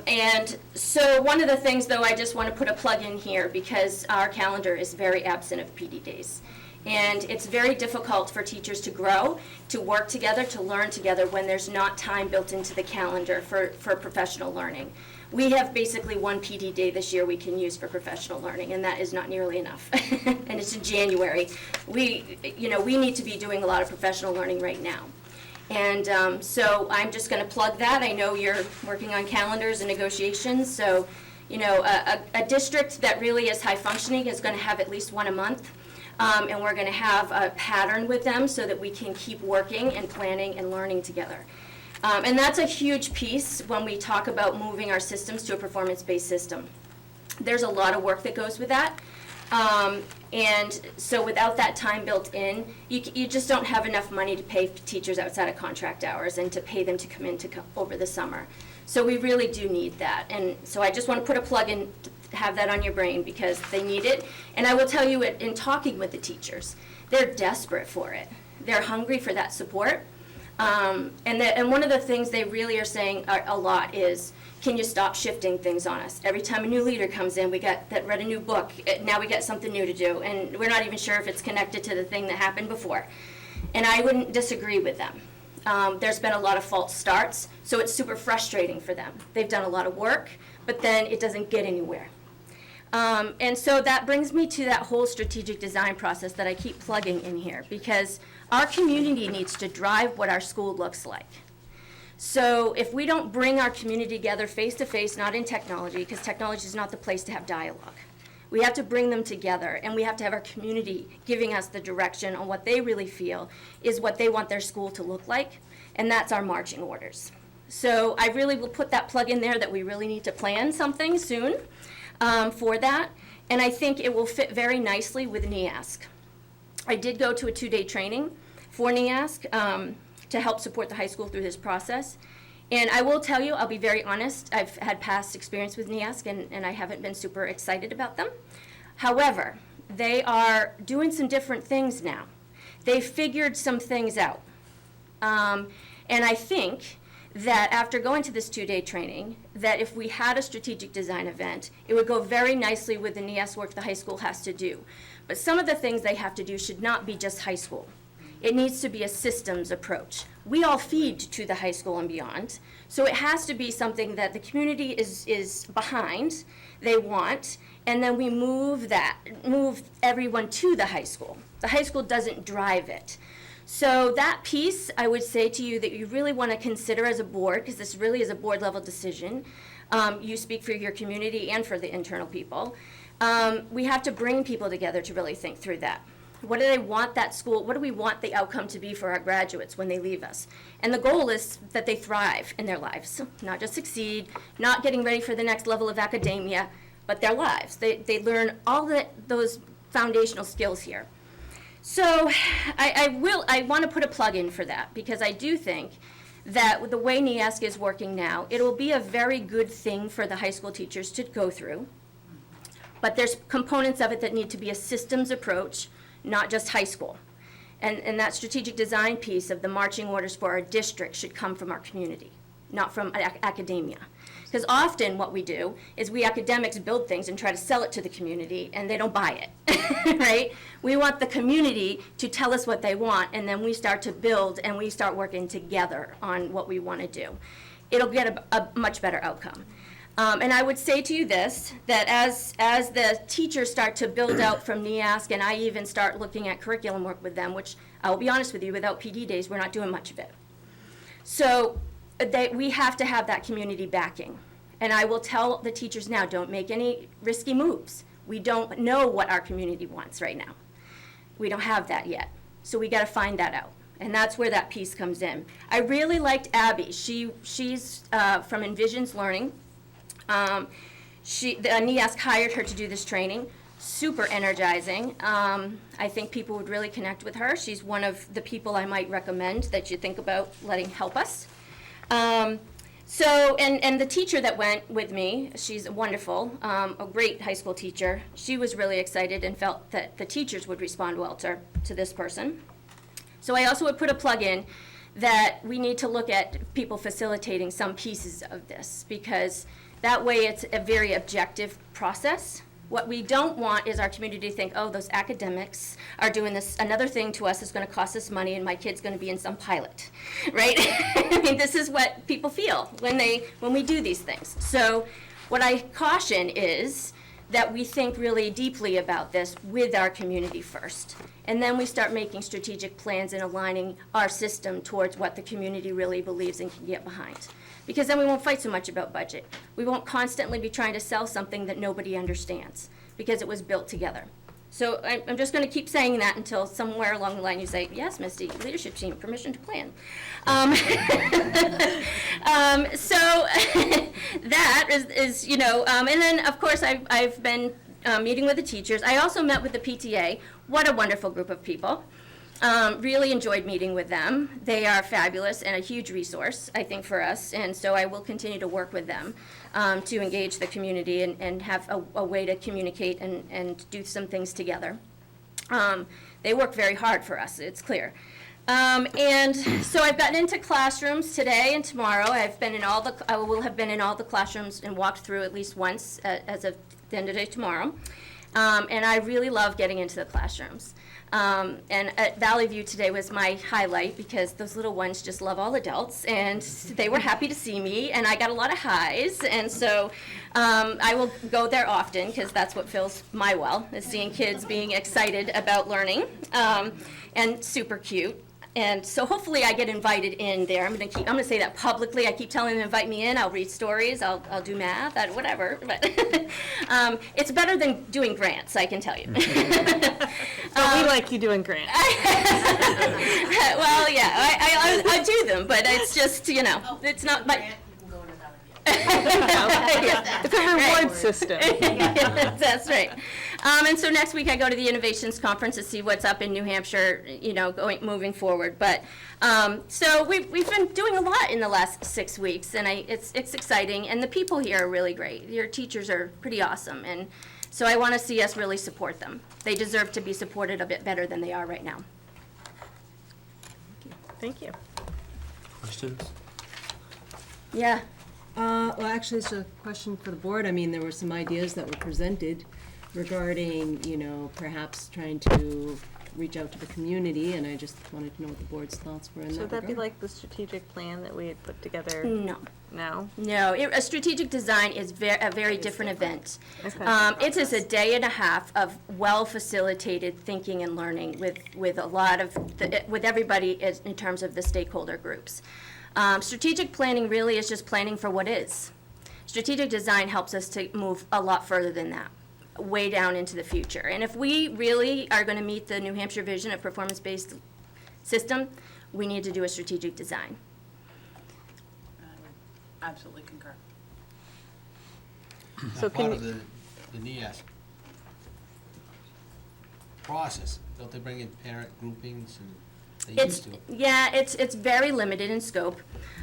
And so one of the things, though, I just want to put a plug in here because our calendar is very absent of PD days. And it's very difficult for teachers to grow, to work together, to learn together when there's not time built into the calendar for professional learning. We have basically 1 PD day this year we can use for professional learning, and that is not nearly enough. And it's in January. We need to be doing a lot of professional learning right now. And so I'm just going to plug that. I know you're working on calendars and negotiations, so a district that really is high functioning is going to have at least 1 a month. And we're going to have a pattern with them so that we can keep working and planning and learning together. And that's a huge piece when we talk about moving our systems to a performance-based system. There's a lot of work that goes with that. And so without that time built in, you just don't have enough money to pay teachers outside of contract hours and to pay them to come in over the summer. So we really do need that. And so I just want to put a plug in, have that on your brain because they need it. And I will tell you, in talking with the teachers, they're desperate for it. They're hungry for that support. And one of the things they really are saying a lot is, can you stop shifting things on us? Every time a new leader comes in, we read a new book, now we got something new to do, and we're not even sure if it's connected to the thing that happened before. And I wouldn't disagree with them. There's been a lot of false starts, so it's super frustrating for them. They've done a lot of work, but then it doesn't get anywhere. And so that brings me to that whole strategic design process that I keep plugging in here, because our community needs to drive what our school looks like. So if we don't bring our community together face-to-face, not in technology, because technology is not the place to have dialogue. We have to bring them together, and we have to have our community giving us the direction on what they really feel is what they want their school to look like, and that's our marching orders. So I really will put that plug in there that we really need to plan something soon for that, and I think it will fit very nicely with NEASC. I did go to a 2-day training for NEASC to help support the high school through this process. And I will tell you, I'll be very honest, I've had past experience with NEASC and I haven't been super excited about them. However, they are doing some different things now. They've figured some things out. And I think that after going to this 2-day training, that if we had a strategic design event, it would go very nicely with the NEASC work the high school has to do. But some of the things they have to do should not be just high school. It needs to be a systems approach. We all feed to the high school and beyond, so it has to be something that the community is behind, they want, and then we move everyone to the high school. The high school doesn't drive it. So that piece, I would say to you that you really want to consider as a board, because this really is a board level decision. You speak for your community and for the internal people. We have to bring people together to really think through that. What do they want that school, what do we want the outcome to be for our graduates when they leave us? And the goal is that they thrive in their lives, not just succeed, not getting ready for the next level of academia, but their lives. They learn all those foundational skills here. So I want to put a plug in for that, because I do think that the way NEASC is working now, it will be a very good thing for the high school teachers to go through. But there's components of it that need to be a systems approach, not just high school. And that strategic design piece of the marching orders for our district should come from our community, not from academia. Because often what we do is we academics build things and try to sell it to the community, and they don't buy it, right? We want the community to tell us what they want, and then we start to build and we start working together on what we want to do. It'll get a much better outcome. And I would say to you this, that as the teachers start to build out from NEASC, and I even start looking at curriculum work with them, which I will be honest with you, without PD days, we're not doing much of it. So we have to have that community backing. And I will tell the teachers now, don't make any risky moves. We don't know what our community wants right now. We don't have that yet. So we got to find that out. And that's where that piece comes in. I really liked Abby. She's from Envisions Learning. The NEASC hired her to do this training. Super energizing. I think people would really connect with her. She's one of the people I might recommend that you think about letting help us. And the teacher that went with me, she's wonderful, a great high school teacher. She was really excited and felt that the teachers would respond well to this person. So I also would put a plug in that we need to look at people facilitating some pieces of this, because that way it's a very objective process. What we don't want is our community to think, oh, those academics are doing this, another thing to us is going to cost us money and my kid's going to be in some pilot, right? I mean, this is what people feel when we do these things. So what I caution is that we think really deeply about this with our community first. And then we start making strategic plans and aligning our system towards what the community really believes and can get behind. Because then we won't fight so much about budget. We won't constantly be trying to sell something that nobody understands, because it was built together. So I'm just going to keep saying that until somewhere along the line you say, yes, Misty, leadership team, permission to plan. So that is and then of course I've been meeting with the teachers. I also met with the PTA. What a wonderful group of people. Really enjoyed meeting with them. They are fabulous and a huge resource, I think, for us, and so I will continue to work with them to engage the community and have a way to communicate and do some things together. They work very hard for us, it's clear. And so I've gotten into classrooms today and tomorrow. I will have been in all the classrooms and walked through at least once as of the end of the day tomorrow. And I really love getting into the classrooms. And at Valley View today was my highlight, because those little ones just love all adults, and they were happy to see me, and I got a lot of highs, and so I will go there often, because that's what fills my well, is seeing kids being excited about learning, and super cute. And so hopefully I get invited in there. I'm gonna say that publicly. I keep telling them to invite me in. I'll read stories. I'll do math. Whatever. But it's better than doing grants, I can tell you. We like you doing grants. Well, yeah, I do them, but it's just it's not my. It's a reward system. That's right. And so next week I go to the Innovations Conference to see what's up in New Hampshire, moving forward. But so we've been doing a lot in the last 6 weeks, and it's exciting. And the people here are really great. Your teachers are pretty awesome, and so I want to see us really support them. They deserve to be supported a bit better than they are right now. Thank you. Questions? Yeah. Well, actually, it's a question for the board. I mean, there were some ideas that were presented regarding, perhaps trying to reach out to the community, and I just wanted to know what the board's thoughts were in that So would regard. that be like the strategic plan that we had put together? No. No? No, a strategic design is a very different event. Okay. It is a day and a half of well-facilitated thinking and learning with a lot of, with everybody in terms of the stakeholder groups. Strategic planning really is just planning for what is. Strategic design helps us to move a lot further than that, way down into the future. And if we really are going to meet the New Hampshire vision of performance-based system, we need to do a strategic design. I would absolutely concur. So Part can of the NEASC process, don't they bring in parent groupings and they used to? Yeah, it's very limited in scope.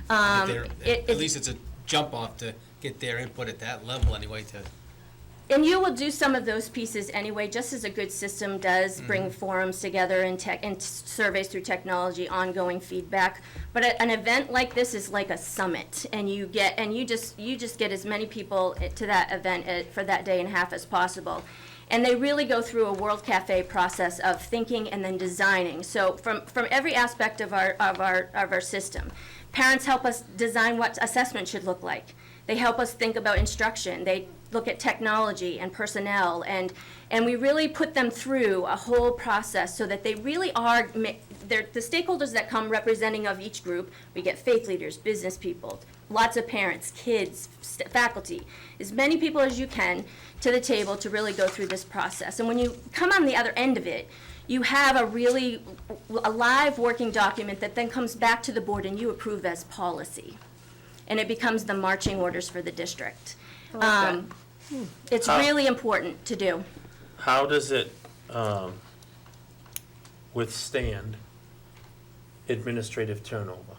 At least it's a jump off to get their input at that level anyway to. And you will do some of those pieces anyway, just as a good system does bring forums together and surveys through technology, ongoing feedback. But an event like this is like a summit, and you just get as many people to that event for that day and a half as possible. And they really go through a World Cafe process of thinking and then designing. So from every aspect of our system, parents help us design what assessment should look like. They help us think about instruction. They look at technology and personnel, and we really put them through a whole process so that they really are the stakeholders that come representing of each group, we get faith leaders, business people, lots of parents, kids, faculty, as many people as you can to the table to really go through this process. And when you come on the other end of it, you have a live working document that then comes back to the board and you approve as policy. And it becomes the marching orders for the district. It's really important to do. How does it withstand administrative turnover?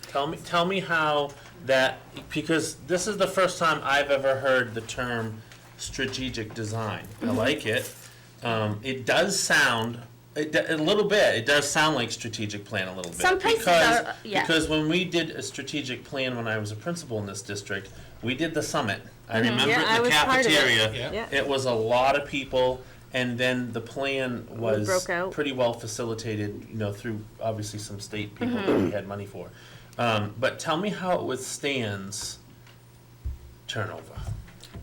Tell me how that, because this is the first time I've ever heard the term strategic design. I like it. It does sound, a little bit, it does sound like strategic plan a little bit. Some places are, yeah. Because when we did a strategic plan when I was a principal in this district, we did the summit. I remember Yeah, I in the was part of it. cafeteria. Yeah. It was a lot of people, and then the plan was broke out. pretty well facilitated, through obviously some state people that we had money for. But tell me how it withstands turnover.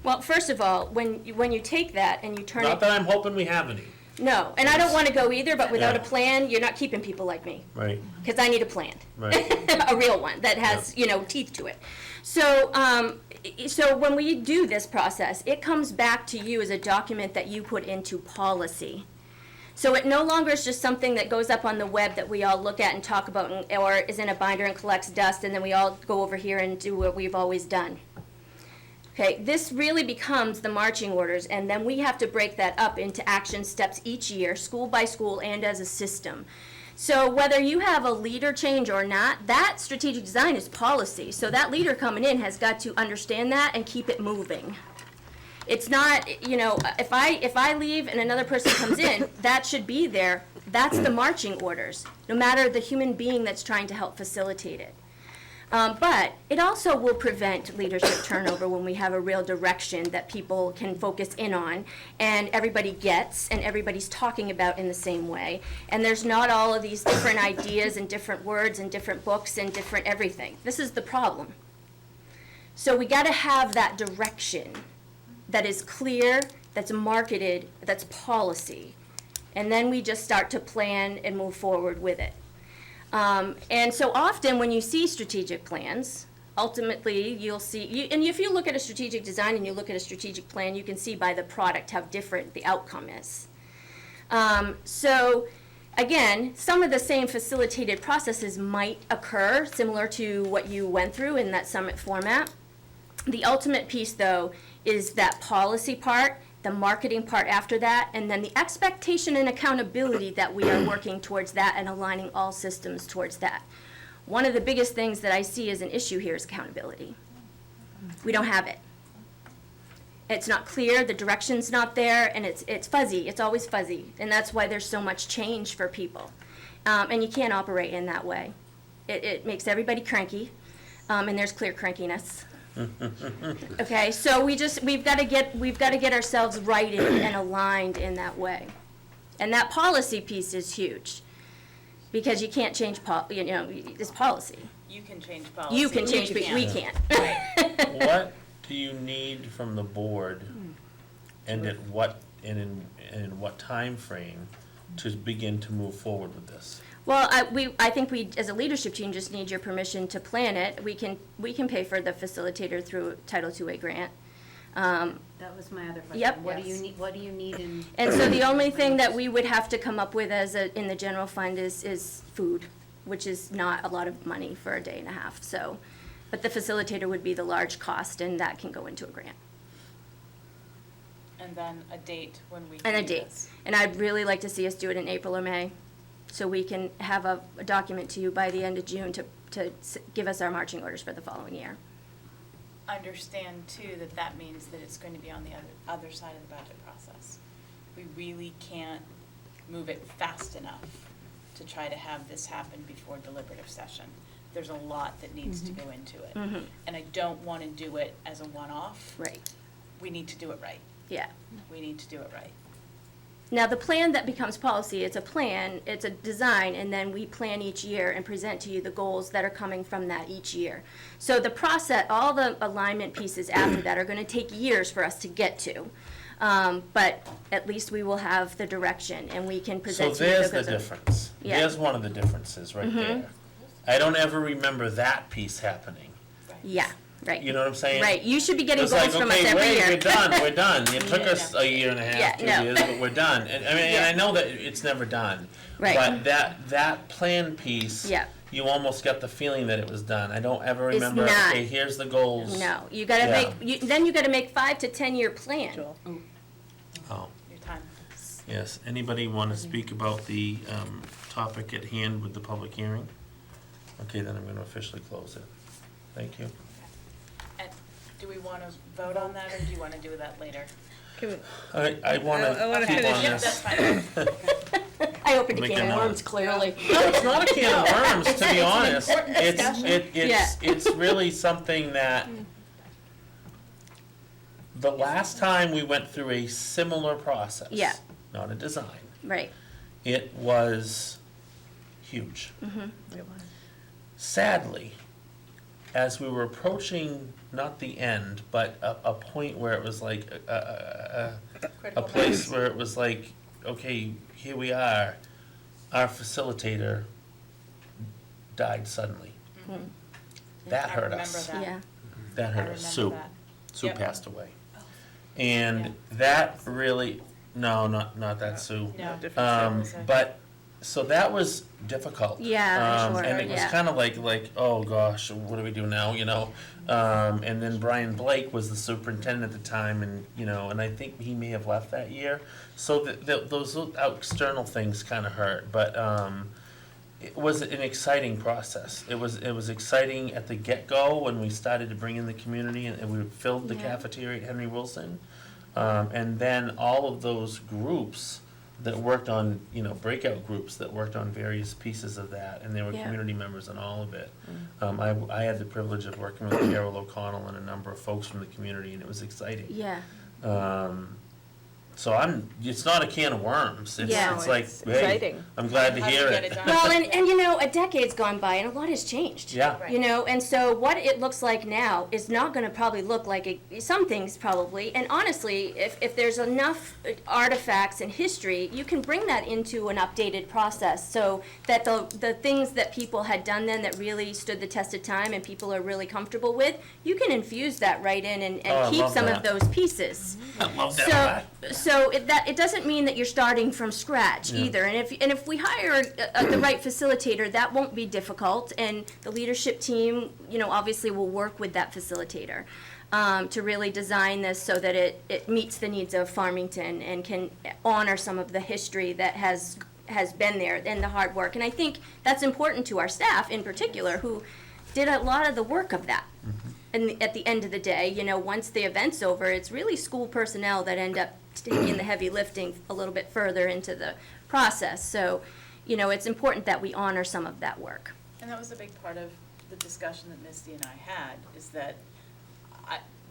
Well, first of all, when you take that and you turn Not it, that I'm hoping we have any, no, and I don't want to go either, but without a Yeah. plan, you're not keeping people like me, right? because I need a plan. Right. A real one that has, teeth to it. So, so when we do this process, it comes back to you as a document that you put into policy. So it no longer is just something that goes up on the web that we all look at and talk about, or is in a binder and collects dust, and then we all go over here and do what we've always done. Okay, this really becomes the marching orders, and then we have to break that up into action steps each year, school by school, and as a system. So whether you have a leader change or not, that strategic design is policy. So that leader coming in has got to understand that and keep it moving. It's not, if I leave and another person comes in, that should be there. That's the marching orders, no matter the human being that's trying to help facilitate it. But it also will prevent leadership turnover when we have a real direction that people can focus in on and everybody gets and everybody's talking about in the same way. And there's not all of these different ideas and different words and different books and different everything. This is the problem. So we got to have that direction that is clear, that's marketed, that's policy. And then we just start to plan and move forward with it. And so often when you see strategic plans, ultimately you'll see, and if you look at a strategic design and you look at a strategic plan, you can see by the product how different the outcome is. So again, some of the same facilitated processes might occur similar to what you went through in that summit format. The ultimate piece though is that policy part, the marketing part after that, and then the expectation and accountability that we are working towards that and aligning all systems towards that. One of the biggest things that I see as an issue here is accountability. We don't have it. It's not clear, the direction's not there, and it's fuzzy, it's always fuzzy, and that's why there's so much change for people. And you can't operate in that way. It makes everybody cranky, and there's clear crankiness. Okay, so we've got to get ourselves righted and aligned in that way, and that policy piece is huge, because you can't change this policy. You can change policy. You can change, but we can't. What do you need from the board, and in what time frame to begin to move forward with this? Well, I think we, as a leadership team, just need your permission to plan it. We can pay for the facilitator through Title II grant. That was my other question. Yep. What do you need in? And so the only thing that we would have to come up with in the general fund is food, which is not a lot of money for a day and a half. So, but the facilitator would be the large cost, and that can go into a grant. And then a date when we And a do date. this. And I'd really like to see us do it in April or May, so we can have a document to you by the end of June to give us our marching orders for the following year. Understand too that means that it's going to be on the other side of the budget process. We really can't move it fast enough to try to have this happen before deliberative session. There's a lot that needs to go into it. And I don't want to do it as a one-off. Right. We need to do it right. Yeah. We need to do it right. Now, the plan that becomes policy, it's a plan, it's a design, and then we plan each year and present to you the goals that are coming from that each year. So the process, all the alignment pieces after that are going to take years for us to get to. But at least we will have the direction, and we can So present to you. there's the because of- difference. Yeah. There's one of the differences right there. I don't ever remember that piece happening. Yeah, right. You know what I'm saying? Right, you should be It getting was goals like, from us okay, every wait, year. we're done. It took us a year and a half, Yeah, 2 no. years, but we're done. And I mean, and I know that it's never done. Right. But that plan piece, Yeah. you almost got the feeling that it was done. I don't ever It's remember, not. okay, here's the goals. No, you gotta Yeah. then you gotta make 5 to 10 year plan. Oh, Your time. yes. Anybody want to speak about the topic at hand with the public hearing? Okay, then I'm going to officially close it. Thank you. And do we want to vote on that, or do you want to do that later? I want I wanna to keep finish. on Yep, this. that's fine. I opened a Make can a of note. worms, clearly. No, it's not a can of worms, to be honest. important discussion. It's really something that, the last time we went through a similar process. Yeah. Not a design, Right. it was huge. Sadly, as we were approaching, not the end, but a point where it was like a place where it was like, okay, here we are, our facilitator died suddenly. That hurt us. Yeah. That hurt us. Sue. that. Sue Yep. passed away. And that really, no, not that Sue. No. But, so that was difficult. Yeah, sure, And it was yeah. kind of like, oh gosh, what do we do now, you know? And then Brian Blake was the superintendent at the time, and, you know, and I think he may have left that year. So those external things kind of hurt, but it was an exciting process. It was exciting at the get-go when we started to bring in the community, and we filled the Yeah. cafeteria at Henry Wilson. And then all of those groups that worked on, you know, breakout groups that worked on various pieces of that, and there were Yeah. community members on all of it. I had the privilege of working with Carol O'Connell and a number of folks from the community, and it was exciting. Yeah. So it's not a can of worms. It's, Yeah. it's No, like, it's hey, exciting. I'm glad to How do hear we get it. it done? Well, and you know, a decade's gone by and a lot has changed. Yeah. Right. You know, and so what it looks like now is not gonna probably look like some things probably, and honestly, if there's enough artifacts and history, you can bring that into an updated process, so that the things that people had done then that really stood the test of time and people are really comfortable with, you can infuse that right in and Oh, I keep love some that. of those pieces. I love that. So it doesn't mean that you're starting from scratch Yeah. either. And if we hire the right facilitator, that won't be difficult. And the leadership team, you know, obviously will work with that facilitator to really design this so that it meets the needs of Farmington and can honor some of the history that has been there and the hard work. And I think that's important to our staff in particular, who did a lot of the work of that. And at the end of the day, you know, once the event's over, it's really school personnel that end up taking the heavy lifting a little bit further into the process. So, you know, it's important that we honor some of that work. And that was a big part of the discussion that Misty and I had, is that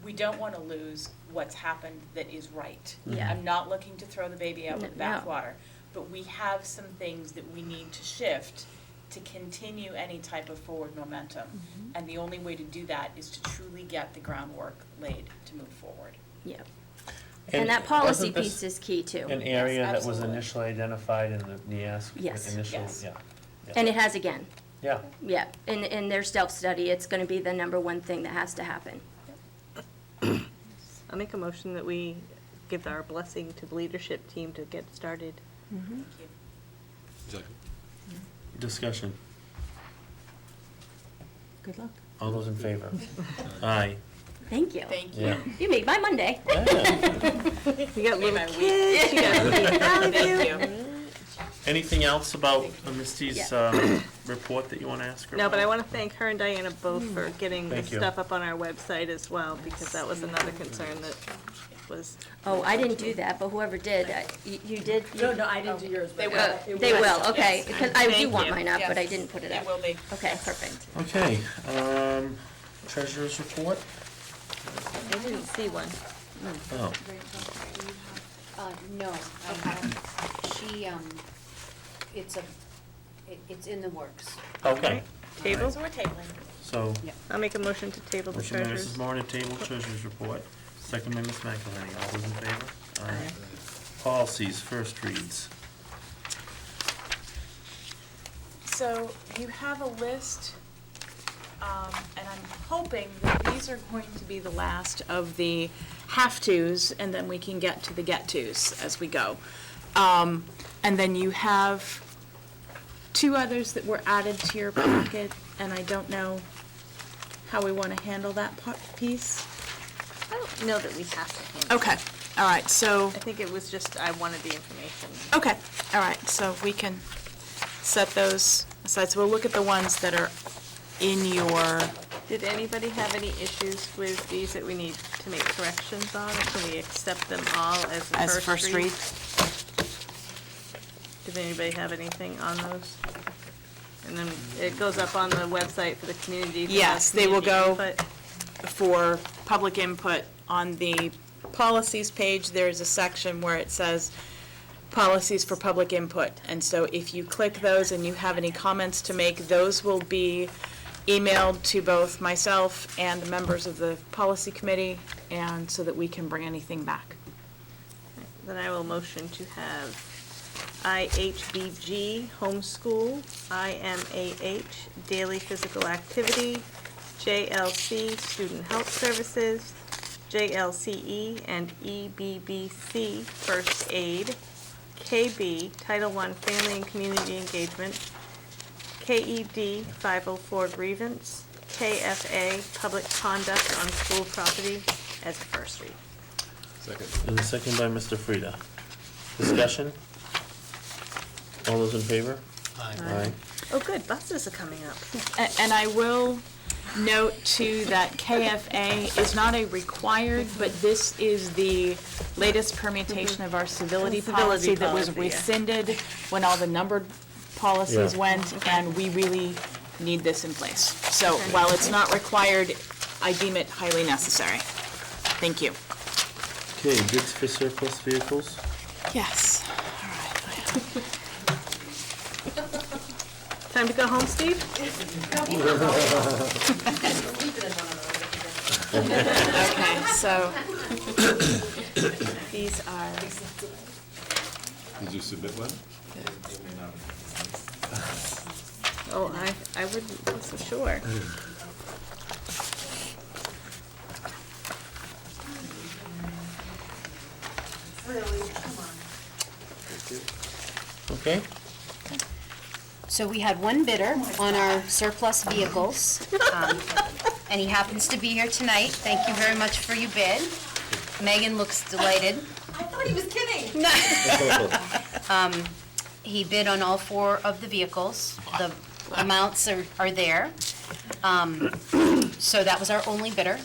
we don't want to lose what's happened that is right. Yeah. I'm not looking to throw the baby out with the No. bathwater, but we have some things that we need to shift to continue any type of forward momentum. And the only way to do that is to truly get the groundwork laid to move forward. Yeah. And that policy wasn't this piece is key too. An area Yes, that was absolutely. initially identified in the NIASC Yes. initial, Yes. yeah. And it has again. Yeah. Yeah. In their stealth study, it's gonna be the number one thing that has to happen. I'll make a motion that we give our blessing to the leadership team to get started. Thank you. Second. Discussion. Good luck. All those in favor? Aye. Thank you. Thank you. Yeah. You made my Monday. Yeah. You got little my week. kids, you got Valley Thank View. you. Anything else about Misty's report that you want to ask her No, but I about? want to thank her and Diana both for getting the Thank you. stuff up on our website as well, because that was another concern that was, Oh, I didn't do that, but whoever did, you did? No, I didn't do yours. They but will. it They was- will, okay, Yes. because I do Thank want you. mine up, but I Yes. didn't put it up. It will be. Okay, perfect. Okay, treasurer's report? I didn't see one. Oh, No, she, it's in the works. okay. Table? So we're tabling. So, I'll make a motion to table the motion by treasurer's. Mrs. Moore to table treasurer's report, second by Ms. McElhenney. All those in favor? Aye. Policies, first reads. So you have a list, and I'm hoping that these are going to be the last of the have-tos, and then we can get to the get-tos as we go. And then you have two others that were added to your packet, and I don't know how we want to handle that piece. I don't know that we have to handle it. Okay, all right, so, I think it was just, I wanted the information. okay, all right, so we can set those aside. So we'll look at the ones that are in your, Did anybody have any issues with these that we need to make corrections on? Or can we accept them all as the as first read? first read. Did anybody have anything on those? And then it goes up on the website for the community. Yes, they will go input. for public input. On the policies page, there's a section where it says policies for public input. And so if you click those and you have any comments to make, those will be emailed to both myself and the members of the policy committee, and so that we can bring anything back. Then I will motion to have IHBG, homeschool, IMAH, daily physical activity, JLC, student health services, JLCE and EBBC, first aid, KB, Title I, family and community engagement, KED, 504 grievance, KFA, public conduct on school property, as a first read. Second. And a second by Mr. Frieda. Discussion? All those in favor? Aye. Oh, good, buses are coming up. And I will note too that KFA is not a required, but this is the latest permutation of our civility policy that was policy, yeah. rescinded when all the numbered policies Yeah. went, and we really need this in place. So while it's not required, I deem it highly necessary. Thank you. Okay, bids for surplus vehicles? Yes, all right. Time to go home, Steve? Okay, so these are, Did you submit one? Oh, I wouldn't be so sure. Okay, So we had one bidder on our surplus vehicles, and he happens to be here tonight. Thank you very much for your bid. Megan looks delighted. I thought he was kidding. He bid on all four of the vehicles. The amounts are there. So that was our only bidder.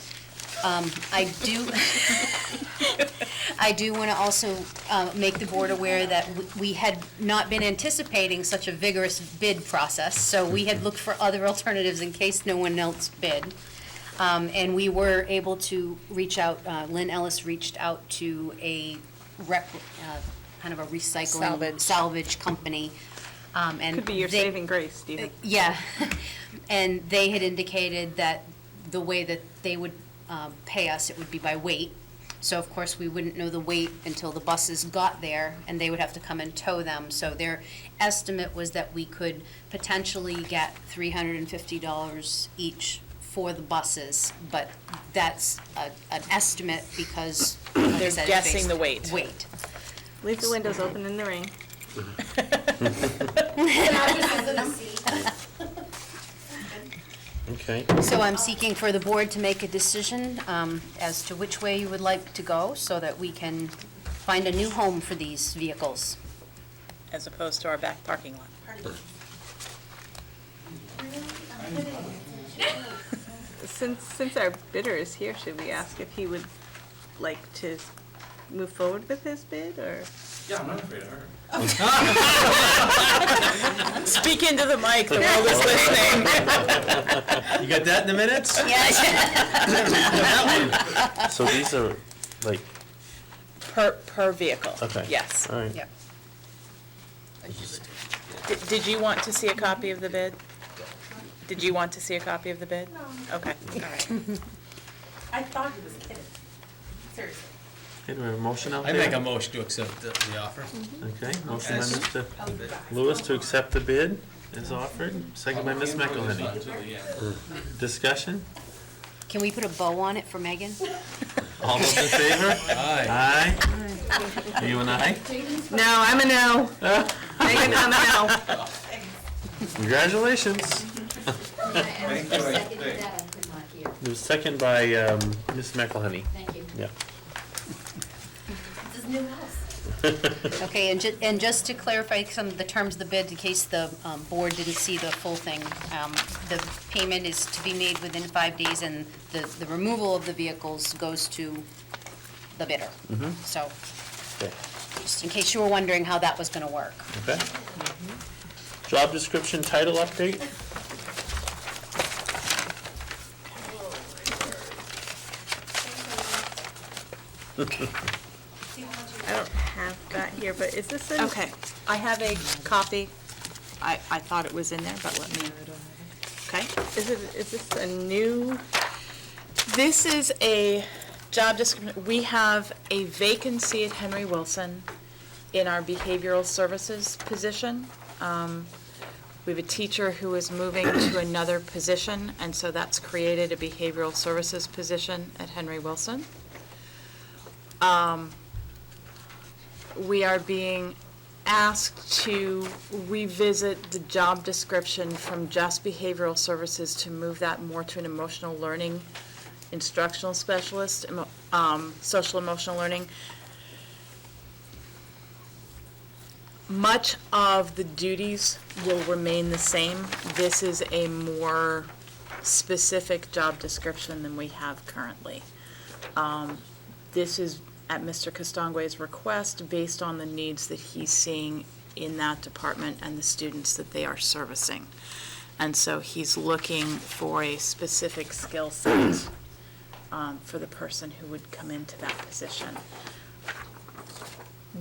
I do want to also make the board aware that we had not been anticipating such a vigorous bid process, so we had looked for other alternatives in case no one else bid. And we were able to reach out, Lynn Ellis reached out to a kind of a recycling salvage company. And Could be your they- saving grace, Stephen. Yeah, and they had indicated that the way that they would pay us, it would be by weight. So of course, we wouldn't know the weight until the buses got there, and they would have to come and tow them. So their estimate was that we could potentially get $350 each for the buses, but that's an estimate because, like I They're said, it's guessing based- the weight. Weight. Leave the windows open in the rain. okay. So I'm seeking for the board to make a decision as to which way you would like to go so that we can find a new home for these vehicles. As opposed to our back parking lot. Since our bidder is here, should we ask if he would like to move forward with his bid, or? Yeah, I'm not afraid of her. Speak into the mic, the world is listening. You got that in the minutes? So these are like, Per vehicle. okay. Yes. All right. Yep. Did you want to see a copy of the bid? Did you want to see a copy of the bid? No. Okay, all right. I thought he was kidding. Seriously. Okay, do we have a motion out I there? make a motion to accept the offer. Okay, motion by Mr. Lewis to accept the bid is offered, second by Ms. McElhenney. Discussion? Can we put a bow on it for Megan? All those in favor? Aye. Aye? Are you an aye? No, I'm a no. Megan, I'm a no. Congratulations. Thank you. It was second by Ms. McElhenney. Thank you. Yeah. This is new house. Okay, and just to clarify some of the terms of the bid, in case the board didn't see the full thing, the payment is to be made within 5 days, and the removal of the vehicles goes to the bidder. So, Okay. just in case you were wondering how that was gonna work. Okay. Job description title update? I don't have that here, but is this a? Okay, I have a copy. I thought it was in there, but let me, okay? Is this a new? This is a job description. We have a vacancy at Henry Wilson in our behavioral services position. We have a teacher who is moving to another position, and so that's created a behavioral services position at Henry Wilson. We are being asked to revisit the job description from just behavioral services to move that more to an emotional learning instructional specialist, social emotional learning. Much of the duties will remain the same. This is a more specific job description than we have currently. This is at Mr. Castonguay's request, based on the needs that he's seeing in that department and the students that they are servicing. And so he's looking for a specific skill set for the person who would come into that position.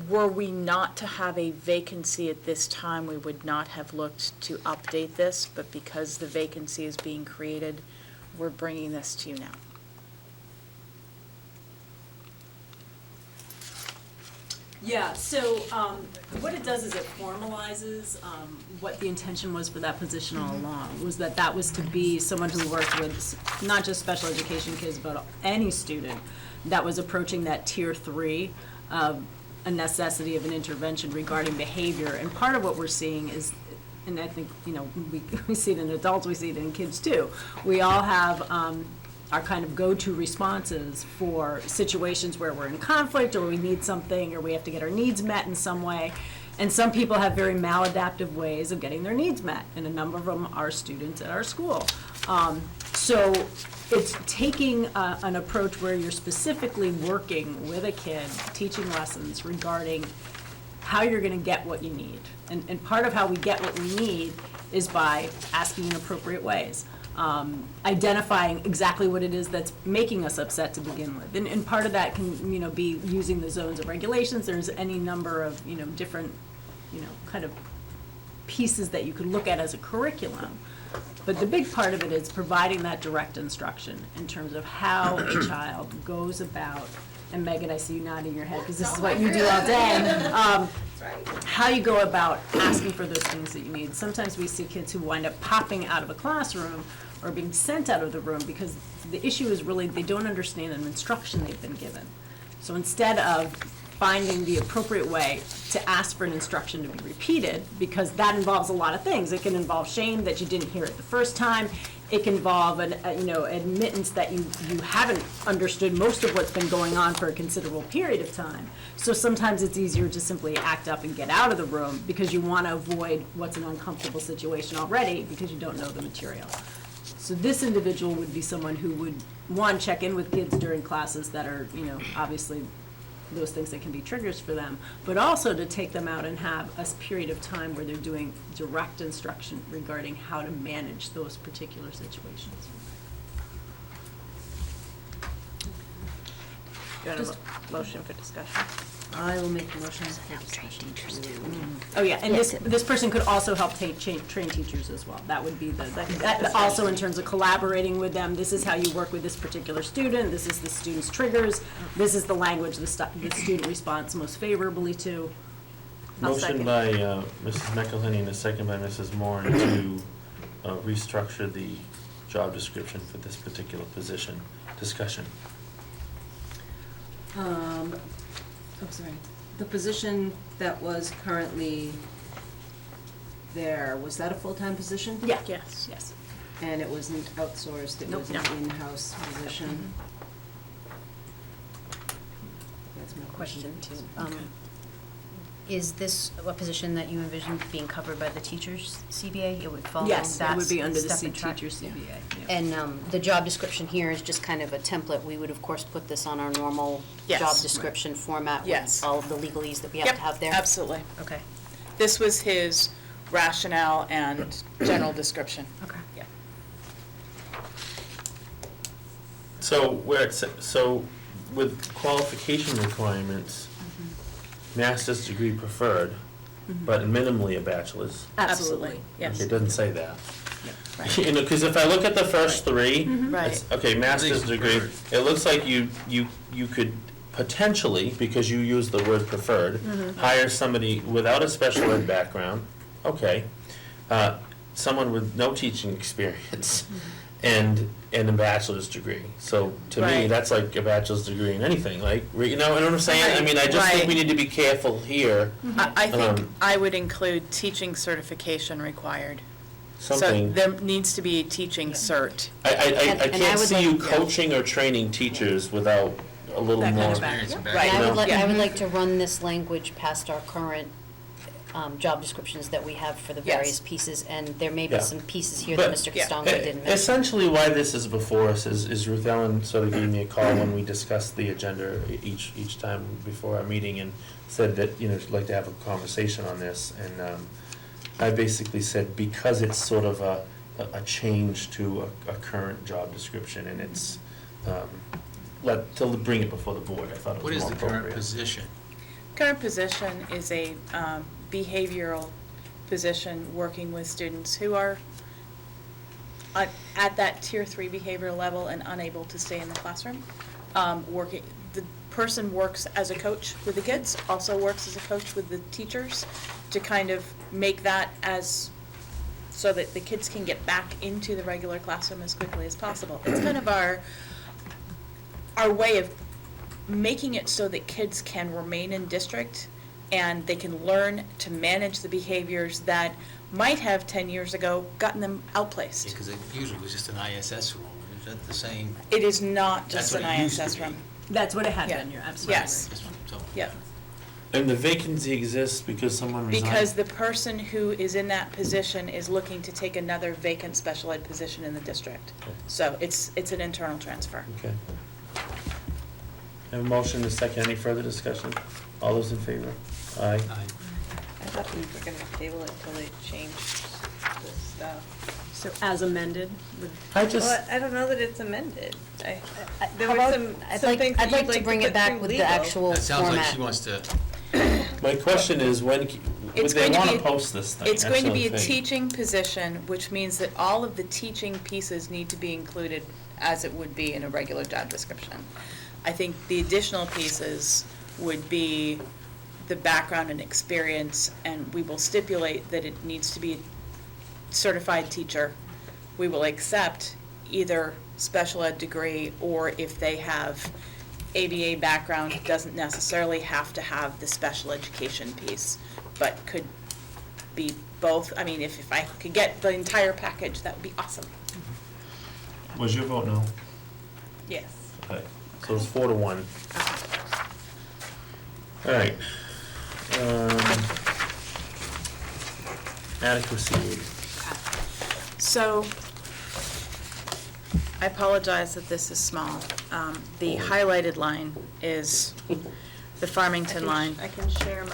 Were we not to have a vacancy at this time, we would not have looked to update this, but because the vacancy is being created, we're bringing this to you now. Yeah, so what it does is it formalizes what the intention was for that position all along, was that was to be someone who worked with not just special education kids, but any student that was approaching that tier 3 of a necessity of an intervention regarding behavior. And part of what we're seeing is, and I think, we see it in adults, we see it in kids too, we all have our kind of go-to responses for situations where we're in conflict, or we need something, or we have to get our needs met in some way. And some people have very maladaptive ways of getting their needs met, and a number of them are students at our school. So it's taking an approach where you're specifically working with a kid, teaching lessons regarding how you're gonna get what you need. And part of how we get what we need is by asking in appropriate ways. Identifying exactly what it is that's making us upset to begin with. And part of that can, be using the zones of regulations. There's any number of, different, kind of pieces that you could look at as a curriculum. But the big part of it is providing that direct instruction in terms of how a child goes about, and Megan, I see you nodding your head because this is what you do all day. How you go about asking for those things that you need. Sometimes we see kids who wind up popping out of a classroom or being sent out of the room because the issue is really they don't understand an instruction they've been given. So instead of finding the appropriate way to ask for an instruction to be repeated, because that involves a lot of things. It can involve shame that you didn't hear it the first time. It can involve admittance that you haven't understood most of what's been going on for a considerable period of time. So sometimes it's easier to simply act up and get out of the room because you want to avoid what's an uncomfortable situation already because you don't know the material. So this individual would be someone who would, one, check in with kids during classes that are, obviously those things that can be triggers for them, but also to take them out and have a period of time where they're doing direct instruction regarding how to manage those particular situations. Do you want a motion for discussion? I will make the motion for discussion to. Oh, yeah, and this person could also help train teachers as well. That would be that also in terms of collaborating with them. This is how you work with this particular student, this is the student's triggers, this is the language the student responds most favorably to. Motion by Mrs. McElhenney and a second by Mrs. Moore to restructure the job description for this particular position. Discussion. Sorry. The position that was currently there, was that a full-time position? Yeah. Yes. And it wasn't outsourced, it was an in-house position? That's my question. Is this a position that you envision being covered by the teachers' CBA? It would follow that Yes, it would be under the step and track? teacher's CBA. yeah. And the job description here is just kind of a template. We would, of course, put this on our normal Yes. job description format Yes. with all of the legalese that we have to have there? Absolutely. Okay. This was his rationale and general description. Okay. Yeah. So with qualification requirements, master's degree preferred, but minimally a bachelor's. Absolutely, yes. It doesn't say that. Right. You know, because if I look at the first three, Right. it's, okay, master's degree, it looks like you could potentially, because you use the word preferred, hire somebody without a special ed background, okay, someone with no teaching experience, and a bachelor's degree. So to me, Right. that's like a bachelor's degree in anything, like, you know what I'm saying? I mean, I just think we need to be careful here. I think I would include teaching certification required. Something. So there needs to be a teaching cert. I And I can't would see you like- coaching or training teachers without a little That kind more. of background. Right. And No. I would like to run this language past our current job descriptions that we have for the Yes. various pieces, and there may be Yeah. some pieces here that But- Mr. Yeah. Castongo didn't mention. Essentially, why this is before us is Ruth Ellen sort of gave me a call when we discussed the agenda each time before our meeting, and said that, you know, she'd like to have a conversation on this, and I basically said, because it's sort of a change to a current job description, and it's, to bring it before the board, I thought it What was is more the current appropriate. position? Current position is a behavioral position working with students who are at that tier 3 behavioral level and unable to stay in the classroom. The person works as a coach with the kids, also works as a coach with the teachers to kind of make that so that the kids can get back into the regular classroom as quickly as possible. It's kind of our way of making it so that kids can remain in district and they can learn to manage the behaviors that might have 10 years ago gotten them outplaced. Because it usually was just an ISS room. Is that the same? It is not That's just what an it used to ISS be. room. That's what it had Yeah. been, you're absolutely right. Yes. So- Yeah. And the vacancy exists because someone resigned? Because the person who is in that position is looking to take another vacant special ed position in the district. So it's an internal transfer. Okay. Have a motion, a second, any further discussion? All those in favor? Aye. Aye. I thought we were gonna table it till they changed the stuff. So as amended with. I just, Well, I don't know that it's amended. There How were about- some I'd some like, things that I'd like you'd to bring it put back through with the legal. actual That sounds like she format. wants to, my question is, when, would It's they going to want be to a- post this thing? It's That's going to the be a thing. teaching position, which means that all of the teaching pieces need to be included as it would be in a regular job description. I think the additional pieces would be the background and experience, and we will stipulate that it needs to be a certified teacher. We will accept either special ed degree, or if they have ABA background, it doesn't necessarily have to have the special education piece, but could be both. I mean, if I could get the entire package, that would be awesome. Was your vote no? Yes. Okay, so it's 4-1. All right. Adequacy. So, I apologize that this is small. The highlighted line is the Farmington line. I can share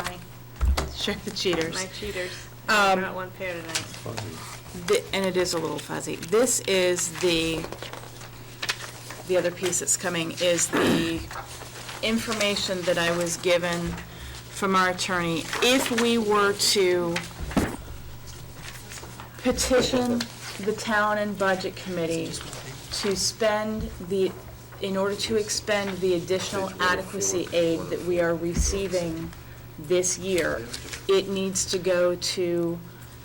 Share the cheaters. my cheaters. I Um, brought one pair tonight. And it is a little fuzzy. This is the other piece that's coming is the information that I was given from our attorney. If we were to petition the Town and Budget Committee to spend in order to expend the additional adequacy aid that we are receiving this year, it needs to go to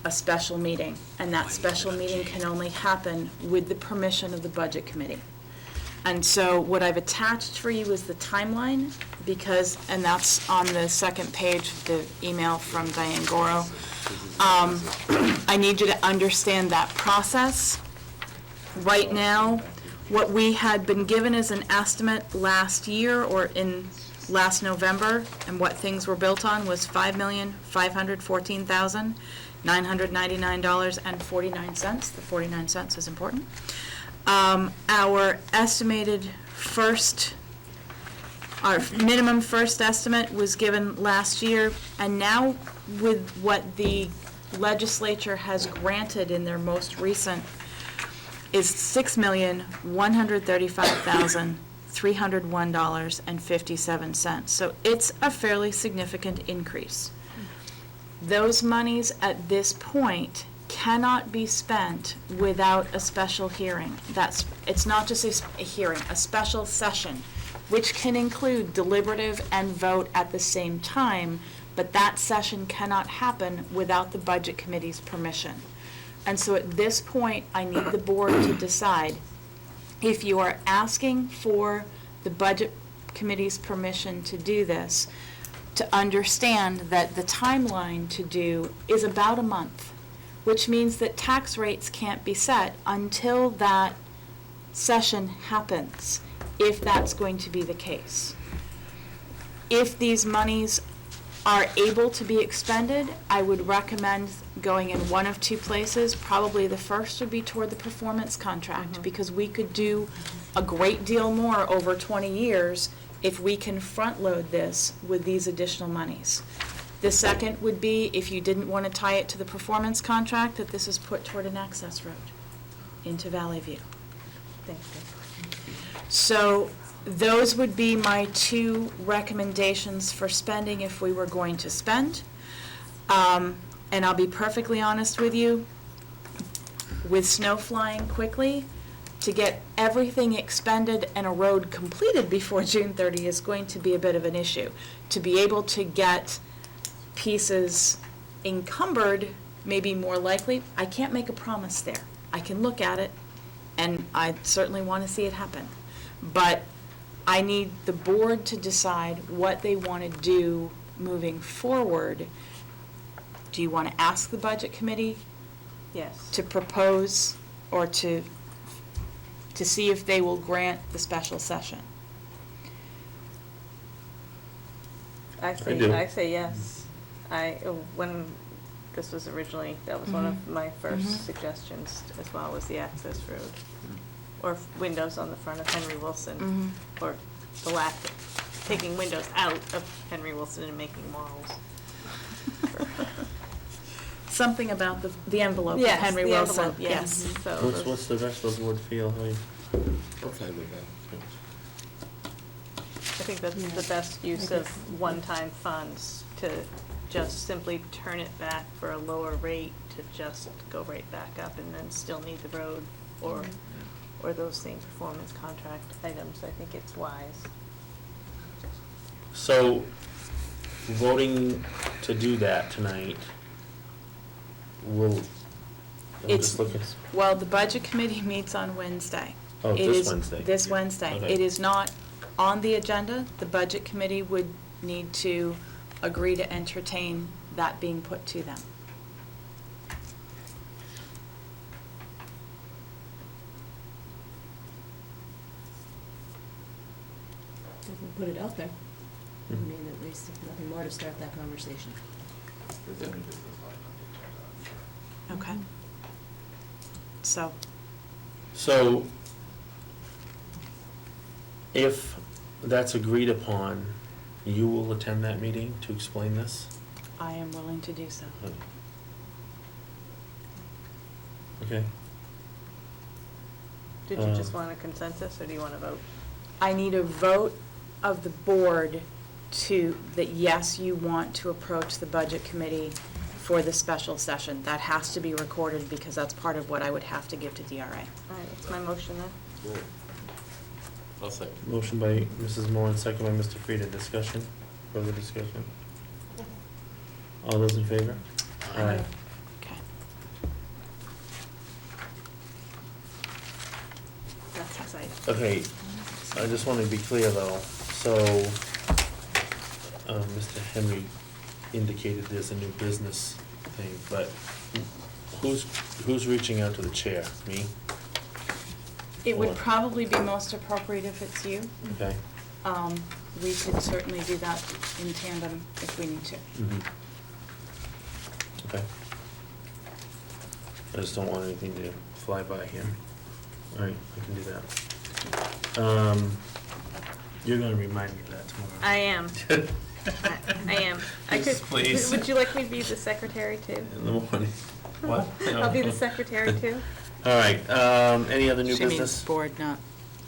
a special meeting, and that special meeting can only happen with the permission of the Budget Committee. And so what I've attached for you is the timeline, and that's on the second page of the email from Diane Goro. I need you to understand that process. Right now, what we had been given as an estimate last year or in last November, and what things were built on, was $5,514,999.49. The 49 cents is important. Our minimum first estimate was given last year, and now with what the legislature has granted in their most recent is $6,135,301.57. So it's a fairly significant increase. Those monies at this point cannot be spent without a special hearing. It's not just a hearing, a special session, which can include deliberative and vote at the same time, but that session cannot happen without the Budget Committee's permission. And so at this point, I need the board to decide if you are asking for the Budget Committee's permission to do this, to understand that the timeline to do is about a month, which means that tax rates can't be set until that session happens, if that's going to be the case. If these monies are able to be expended, I would recommend going in one of two places. Probably the first would be toward the performance contract, because we could do a great deal more over 20 years if we can front-load this with these additional monies. The second would be, if you didn't want to tie it to the performance contract, that this is put toward an access road into Valley View. Thank you. So those would be my two recommendations for spending if we were going to spend. And I'll be perfectly honest with you, with snow flying quickly, to get everything expended and a road completed before June 30 is going to be a bit of an issue. To be able to get pieces encumbered may be more likely. I can't make a promise there. I can look at it, and I certainly want to see it happen. But I need the board to decide what they want to do moving forward. Do you want to ask the Budget Committee? Yes. To propose or to see if they will grant the special session? I say yes. When this was originally, that was one of my first suggestions, as well, was the access road. Or windows on the front of Henry Wilson, or the lack of taking windows out of Henry Wilson and making walls. Something about the envelope of Yes, Henry the Wilson. envelope, yes. So What's the rest of the board feel? I'm fine with that. I think that's the best use of one-time funds, to just simply turn it back for a lower rate, to just go right back up and then still need the road or those same performance contract items. I think it's wise. So, voting to do that tonight will, Well, the Budget Committee meets on Wednesday. Oh, It this is Wednesday. This Wednesday. Okay. It is not on the agenda. The Budget Committee would need to agree to entertain that being put to them. Put it out there. I mean, at least if nothing more to start that conversation. Okay. So, So, if that's agreed upon, you will attend that meeting to explain this? I am willing to do so. Okay. Did you just want a consensus, or do you want to vote? I need a vote of the board that yes, you want to approach the budget committee for the special session. That has to be recorded because that's part of what I would have to give to DRA. All right, that's my motion then. I'll second. Motion by Mrs. Moore and second by Mr. Frieda. Discussion? Further discussion? All those in favor? Aye. Okay. That's exciting. Okay, I just want to be clear though, so, Mr. Henry indicated there's a new business thing, but who's reaching out to the chair? Me? It would Or- probably be most appropriate if it's you. Okay. We could certainly do that in tandem if we need to. Okay. I just don't want anything to fly by here. All right, I can do that. You're gonna remind me of that tomorrow. I am. I am. Yes, please. Would you like me to be the secretary too? In the morning. What? I'll be the secretary too. All right, any other new She means business? board, not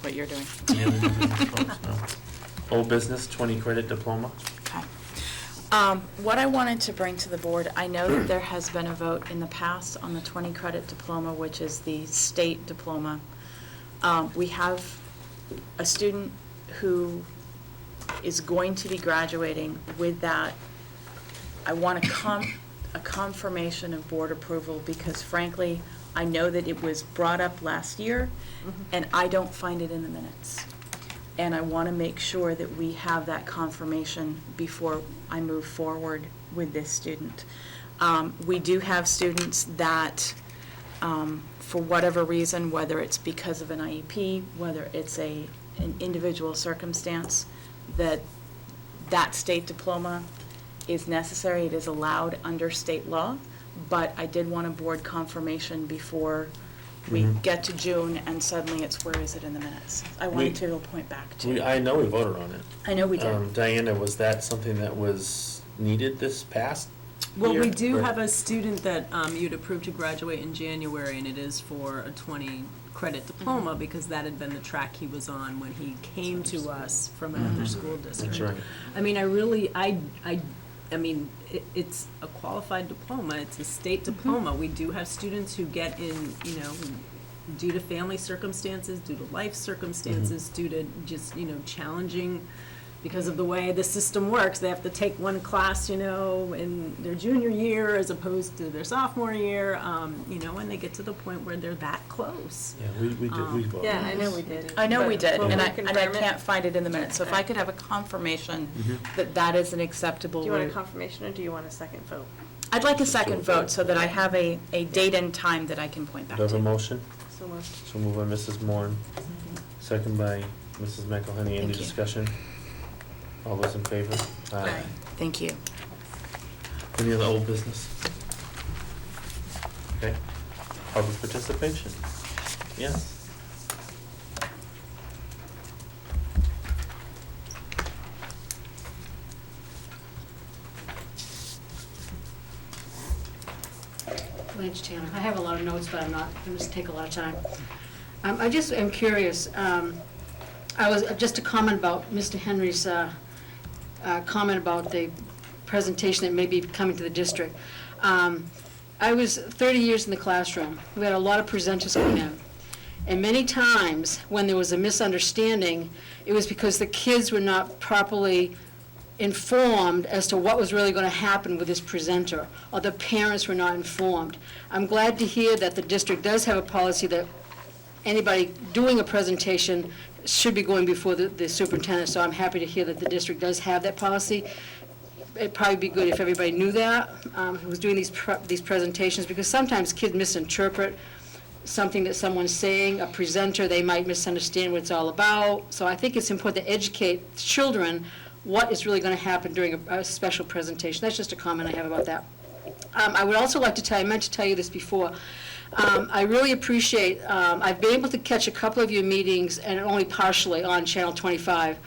what you're doing. Any other new business, folks? No. Old business, 20 credit diploma? Okay. What I wanted to bring to the board, I know that there has been a vote in the past on the 20 credit diploma, which is the state diploma. We have a student who is going to be graduating with that. I want a confirmation of board approval because frankly, I know that it was brought up last year and I don't find it in the minutes. And I want to make sure that we have that confirmation before I move forward with this student. We do have students that, for whatever reason, whether it's because of an IEP, whether it's an individual circumstance, that state diploma is necessary. It is allowed under state law, but I did want a board confirmation before we get to June and suddenly it's where is it in the minutes? I wanted to point back to. I know we voted on it. I know we did. Diana, was that something that was needed this past Well, year? we do Or- have a student that you'd approved to graduate in January, and it is for a 20-credit diploma, because that had been the track he was on when he came to us from another school district. That's right. I mean, I mean, it's a qualified diploma, it's a state diploma. We do have students who get in, due to family circumstances, due to life circumstances, due to just, challenging, because of the way the system works, they have to take one class, in their junior year as opposed to their sophomore year, when they get to the point where they're that close. Yeah, we did, we voted. Yeah, I know we did. I know we But did, will and we I confirm it? can't find it in the minutes. So if I could have a confirmation that that is an acceptable Do you want a route. confirmation or do you want a second vote? I'd like a second vote so that I have a date and time that I can point back Do I have a to. motion? So moved. So moved by Mrs. Moore, second by Mrs. McElhenney. Any Thank you. discussion? All those in favor? Aye. Thank you. Any other old business? Okay. Public participation? Yes. Blanche Taylor. I have a lot of notes, but I'm going to take a lot of time. I just am curious. Just a comment about Mr. Henry's comment about the presentation that may be coming to the district. I was 30 years in the classroom. We had a lot of presenters come in. And many times, when there was a misunderstanding, it was because the kids were not properly informed as to what was really going to happen with this presenter, or the parents were not informed. I'm glad to hear that the district does have a policy that anybody doing a presentation should be going before the superintendent, so I'm happy to hear that the district does have that policy. It'd probably be good if everybody knew that, who was doing these presentations, because sometimes kids misinterpret something that someone's saying, a presenter, they might misunderstand what it's all about. So I think it's important to educate children what is really going to happen during a special presentation. That's just a comment I have about that. I would also like to tell you, I meant to tell you this before, I really appreciate, I've been able to catch a couple of your meetings, and only partially on Channel 25,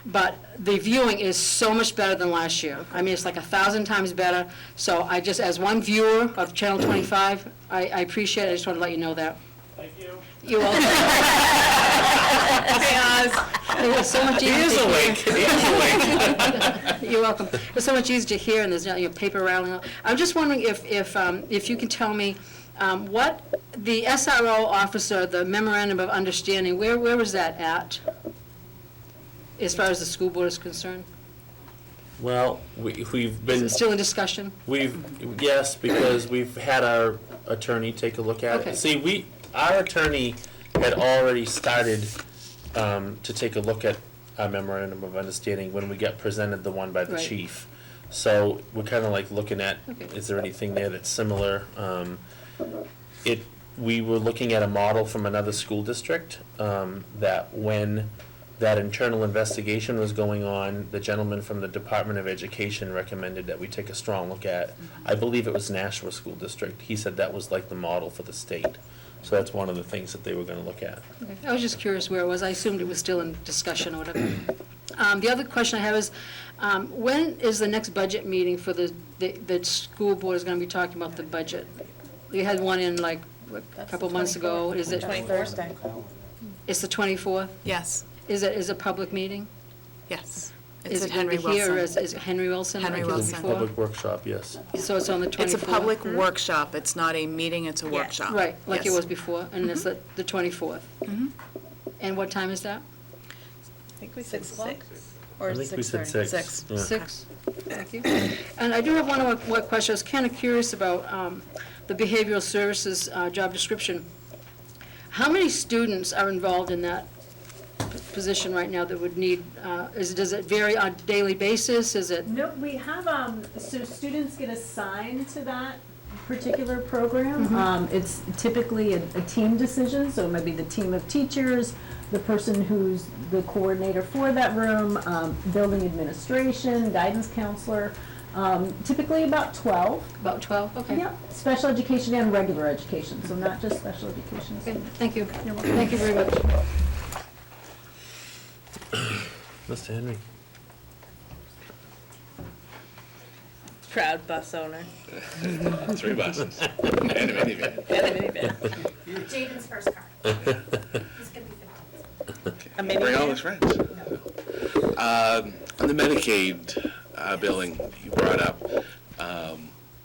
but the viewing is so much better than last year. I mean, it's like 1,000 times better. So I just, as one viewer of Channel 25, I appreciate it. I just want to let you know that. Thank you. You're welcome. Hey, Oz. It was so much He easier is to hear. awake, he is awake. You're welcome. It's so much easier to hear, and there's no, paper rattling. I'm just wondering if you can tell me what the SRO officer, the memorandum of understanding, where was that at? As far as the school board is concerned? Well, we've Is been, it still in discussion? yes, because we've had our attorney take a look at Okay. it. See, our attorney had already started to take a look at our memorandum of understanding when we got presented the one by the Right. chief. So we're kind of like looking at, Okay. is there anything there that's similar? We were looking at a model from another school district, that when that internal investigation was going on, the gentleman from the Department of Education recommended that we take a strong look at. I believe it was Nashua School District. He said that was like the model for the state. So that's one of the things that they were gonna look at. Okay. I was just curious where it was. I assumed it was still in discussion or whatever. The other question I have is, when is the next budget meeting for the school board is gonna be talking about the budget? You had one in like, what, a couple months ago. Is it? Thursday. It's the 24th? Yes, Is it a public meeting? yes. Is It's it at Henry gonna be here, or Wilson. is it Henry Wilson? Henry like it was Wilson. before? Public workshop, yes. So it's on the 24th? It's a public workshop, it's not a meeting, it's a workshop. Right, like it Yes. was before, and it's the 24th. And what time is that? I think we said 6. I think we said 6. 6. Yeah. 6? Thank you. And I do have one more question. I was kind of curious about the behavioral services job description. How many students are involved in that position right now that would need, does it vary on a daily basis? Is it? No, we have, so students get assigned to that particular program. It's typically a team decision, so it might be the team of teachers, the person who's the coordinator for that room, building administration, guidance counselor, typically about 12. About 12, okay. Yep, special education and regular education, so not just special education. Okay, thank you. Thank you very much. Mr. Henry. Proud bus owner. 3 buses and a minivan. Jaden's first car. He's gonna be 15. Bring all his friends. On the Medicaid billing you brought up,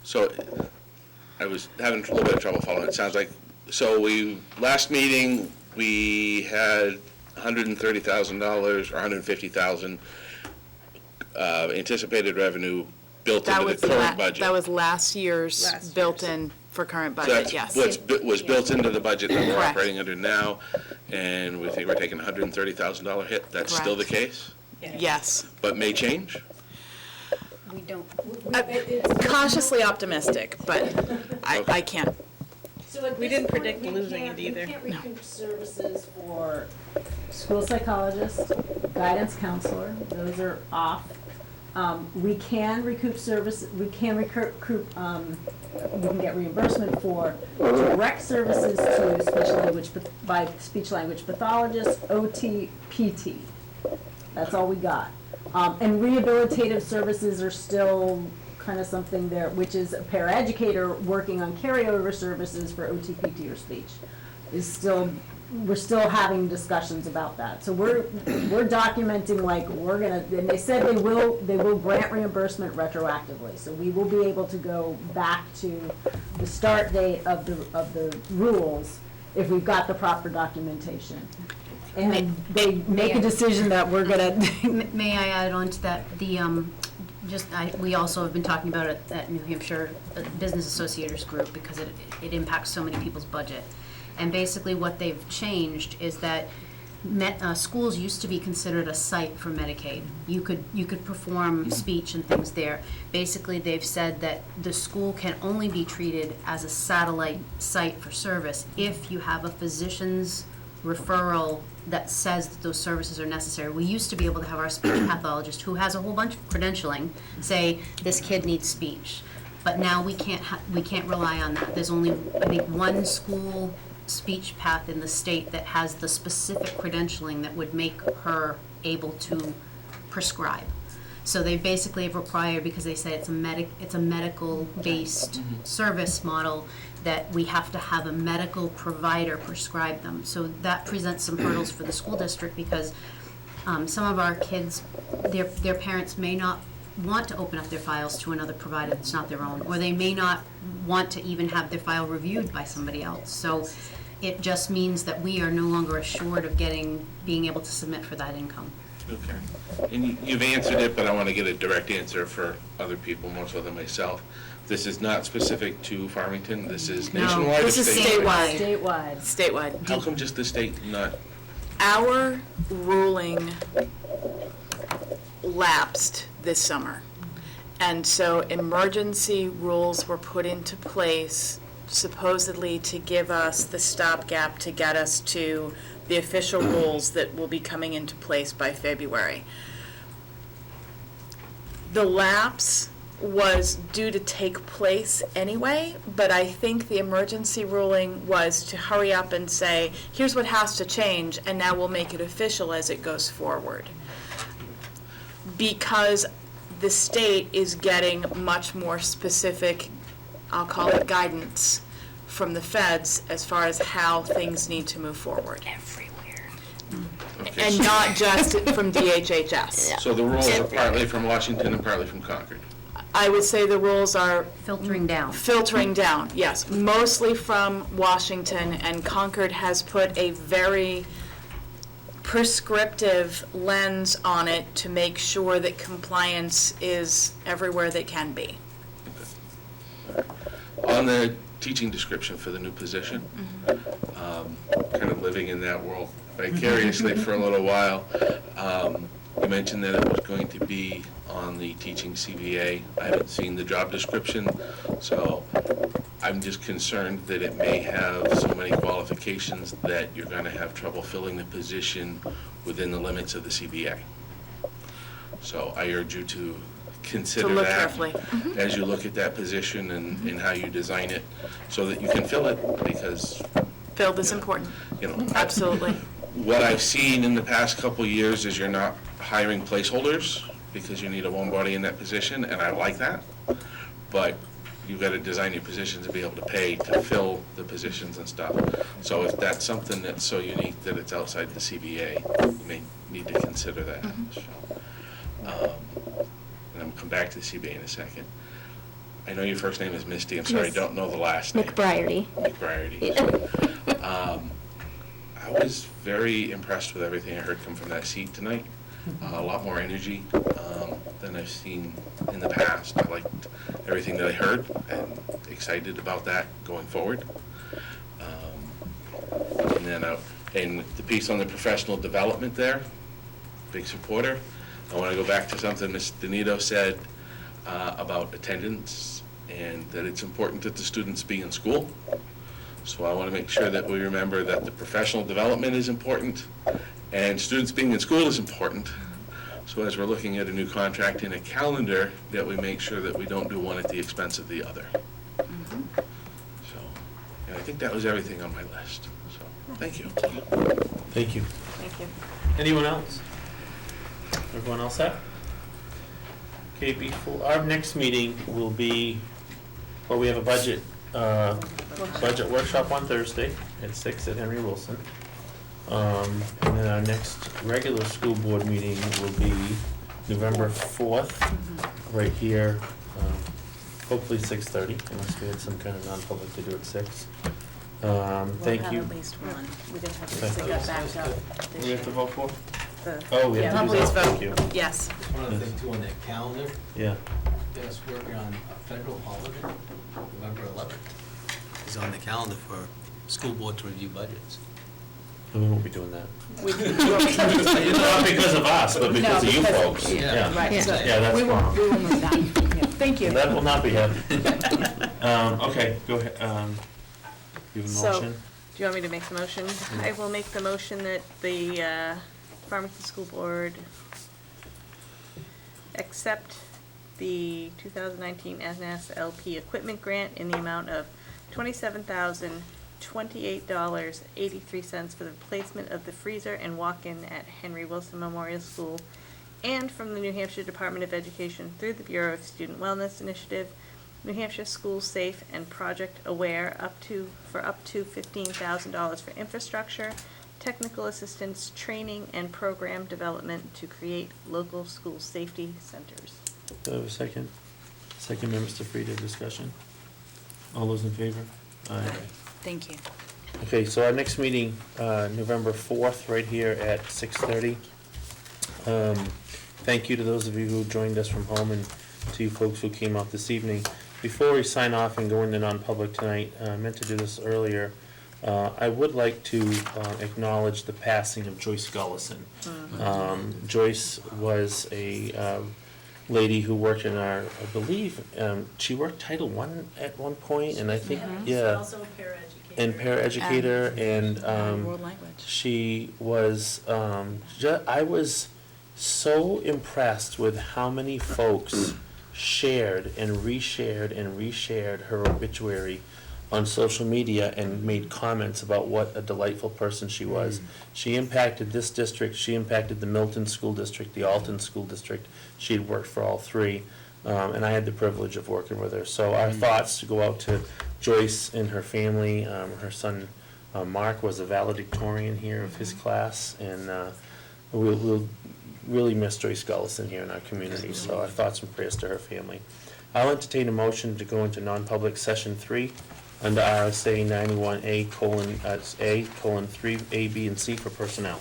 so I was having a little bit of trouble following. It sounds like, so last meeting, we had $130,000 or $150,000 anticipated revenue built into the current budget. That was last year's built-in for current budget, So yes. that's was built into the budget that we're Correct. operating under now, and we think we're taking a $130,000 hit. That's still the case, Yes. but may change? We don't. Cautiously optimistic, but I can't. So at We this didn't point, predict we losing can't- it either. We can't recoup services for school psychologist, guidance counselor, those are off. We can recoup service, we can we can get reimbursement for direct services to by speech language pathologist, OT, PT. That's all we got. And rehabilitative services are still kind of something there, which is a paraeducator working on carryover services for OT, PT, or speech. We're still having discussions about that. So we're documenting like and they said they will grant reimbursement retroactively. So we will be able to go back to the start date of the rules if we've got the proper documentation. And they make a decision that we're gonna. May I add on to that? We also have been talking about it at New Hampshire Business Associators Group because it impacts so many people's budget. And basically what they've changed is that schools used to be considered a site for Medicaid. You could perform speech and things there. Basically, they've said that the school can only be treated as a satellite site for service if you have a physician's referral that says that those services are necessary. We used to be able to have our speech pathologist, who has a whole bunch of credentialing, say, this kid needs speech. But now we can't rely on that. There's only, I think, one school speech path in the state that has the specific credentialing that would make her able to prescribe. So they basically have required, because they say it's a medical-based service model, that we have to have a medical provider prescribe them. So that presents some hurdles for the school district because Some of our kids, their parents may not want to open up their files to another provider that's not their own, or they may not want to even have their file reviewed by somebody else. So it just means that we are no longer assured of being able to submit for that income. Okay. And you've answered it, but I want to get a direct answer for other people, more so than myself. This is not specific to Farmington, this is nationwide or This is statewide? statewide. Statewide. How come just the state, not? Our ruling lapsed this summer. And so emergency rules were put into place supposedly to give us the stopgap to get us to the official rules that will be coming into place by February. The lapse was due to take place anyway, but I think the emergency ruling was to hurry up and say, here's what has to change, and now we'll make it official as it goes forward. Because the state is getting much more specific, I'll call it guidance, from the feds as far as how things need to move forward. Everywhere. Okay, And so- not just from DHHS. So the rules are partly from Washington and partly from Concord? I would say the rules are Filtering down. filtering down, yes, mostly from Washington, and Concord has put a very prescriptive lens on it to make sure that compliance is everywhere that can be. On the teaching description for the new position, kind of living in that world vicariously for a little while, you mentioned that it was going to be on the teaching CBA. I haven't seen the job description, so I'm just concerned that it may have so many qualifications that you're going to have trouble filling the position within the limits of the CBA. So I urge you to consider To look that carefully. as you look at that position and how you design it, so that you can fill it, because, Filled is important, you know, absolutely. what I've seen in the past couple of years is you're not hiring placeholders because you need a warm body in that position, and I like that. But you've got to design your positions to be able to pay to fill the positions and stuff. So if that's something that's so unique that it's outside the CBA, you may need to consider that. So, and I'm gonna come back to the CBA in a second. I know your first name is Misty, I'm sorry, I Yes. don't know the last name. McBriarty. McBriarty. I was very impressed with everything I heard come from that seat tonight. A lot more energy than I've seen in the past. I liked everything that I heard and excited about that going forward. And then, and the piece on the professional development there, big supporter. I want to go back to something Ms. Donito said about attendance, and that it's important that the students be in school. So I want to make sure that we remember that the professional development is important, and students being in school is important. So as we're looking at a new contract and a calendar, that we make sure that we don't do one at the expense of the other. So, and I think that was everything on my list, so, thank you. Thank you. Thank you. Anyone else? Everyone else set? Okay, before, our next meeting will be, well, we have a budget workshop on Thursday at 6 at Henry Wilson. And then our next regular school board meeting will be November 4th, right here, hopefully 6:30, unless we had some kind of non-public to do at 6. Thank you. We'll have at least one. We didn't have this, they got backed up this We have to year. vote for? The- Oh, we have to do Please that. Thank vote. you. Yes. One other thing too, on that calendar, Yeah. get us working on a federal holiday, November 11th, is on the calendar for school board to review budgets. We won't be doing that. We- Not because of us, but because of you folks. Yeah. Right, so Yeah, that's we will, wrong. we will move that. Yeah, thank you. That will not be happening. Okay, go ahead. You have a So, motion? do you want me to make the motion? I will make the motion that the Farmington School Board accept the 2019 NSLP equipment grant in the amount of $27,028.83 for the replacement of the freezer and walk-in at Henry Wilson Memorial School, and from the New Hampshire Department of Education through the Bureau of Student Wellness Initiative, New Hampshire School Safe and Project Aware, for up to $15,000 for infrastructure, technical assistance, training, and program development to create local school safety centers. Do I have a second? Second by Mr. Frieda, discussion. All those in favor? Aye. Thank you. Okay, so our next meeting, November 4th, right here at 6:30. Thank you to those of you who joined us from home and to you folks who came out this evening. Before we sign off and go into non-public tonight, I meant to do this earlier, I would like to acknowledge the passing of Joyce Collison. Joyce was a lady who worked in our, I believe, she worked Title I at one point, and I think, yeah. Also a paraeducator. And paraeducator, and World language. she was, I was so impressed with how many folks shared and reshared her obituary on social media and made comments about what a delightful person she was. She impacted this district, she impacted the Milton School District, the Alton School District. She had worked for all three, and I had the privilege of working with her. So our thoughts to go out to Joyce and her family. Her son, Mark, was a valedictorian here of his class, and we'll really miss Joyce Collison here in our community, so our thoughts and prayers to her family. I'll entertain a motion to go into non-public session 3 under RSA 91A:3, A, B, and C for personnel.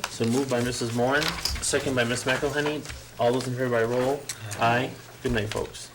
So moved by Mrs. Moran, second by Ms. McElhenney. All those in favor by roll? Aye. Good night, folks.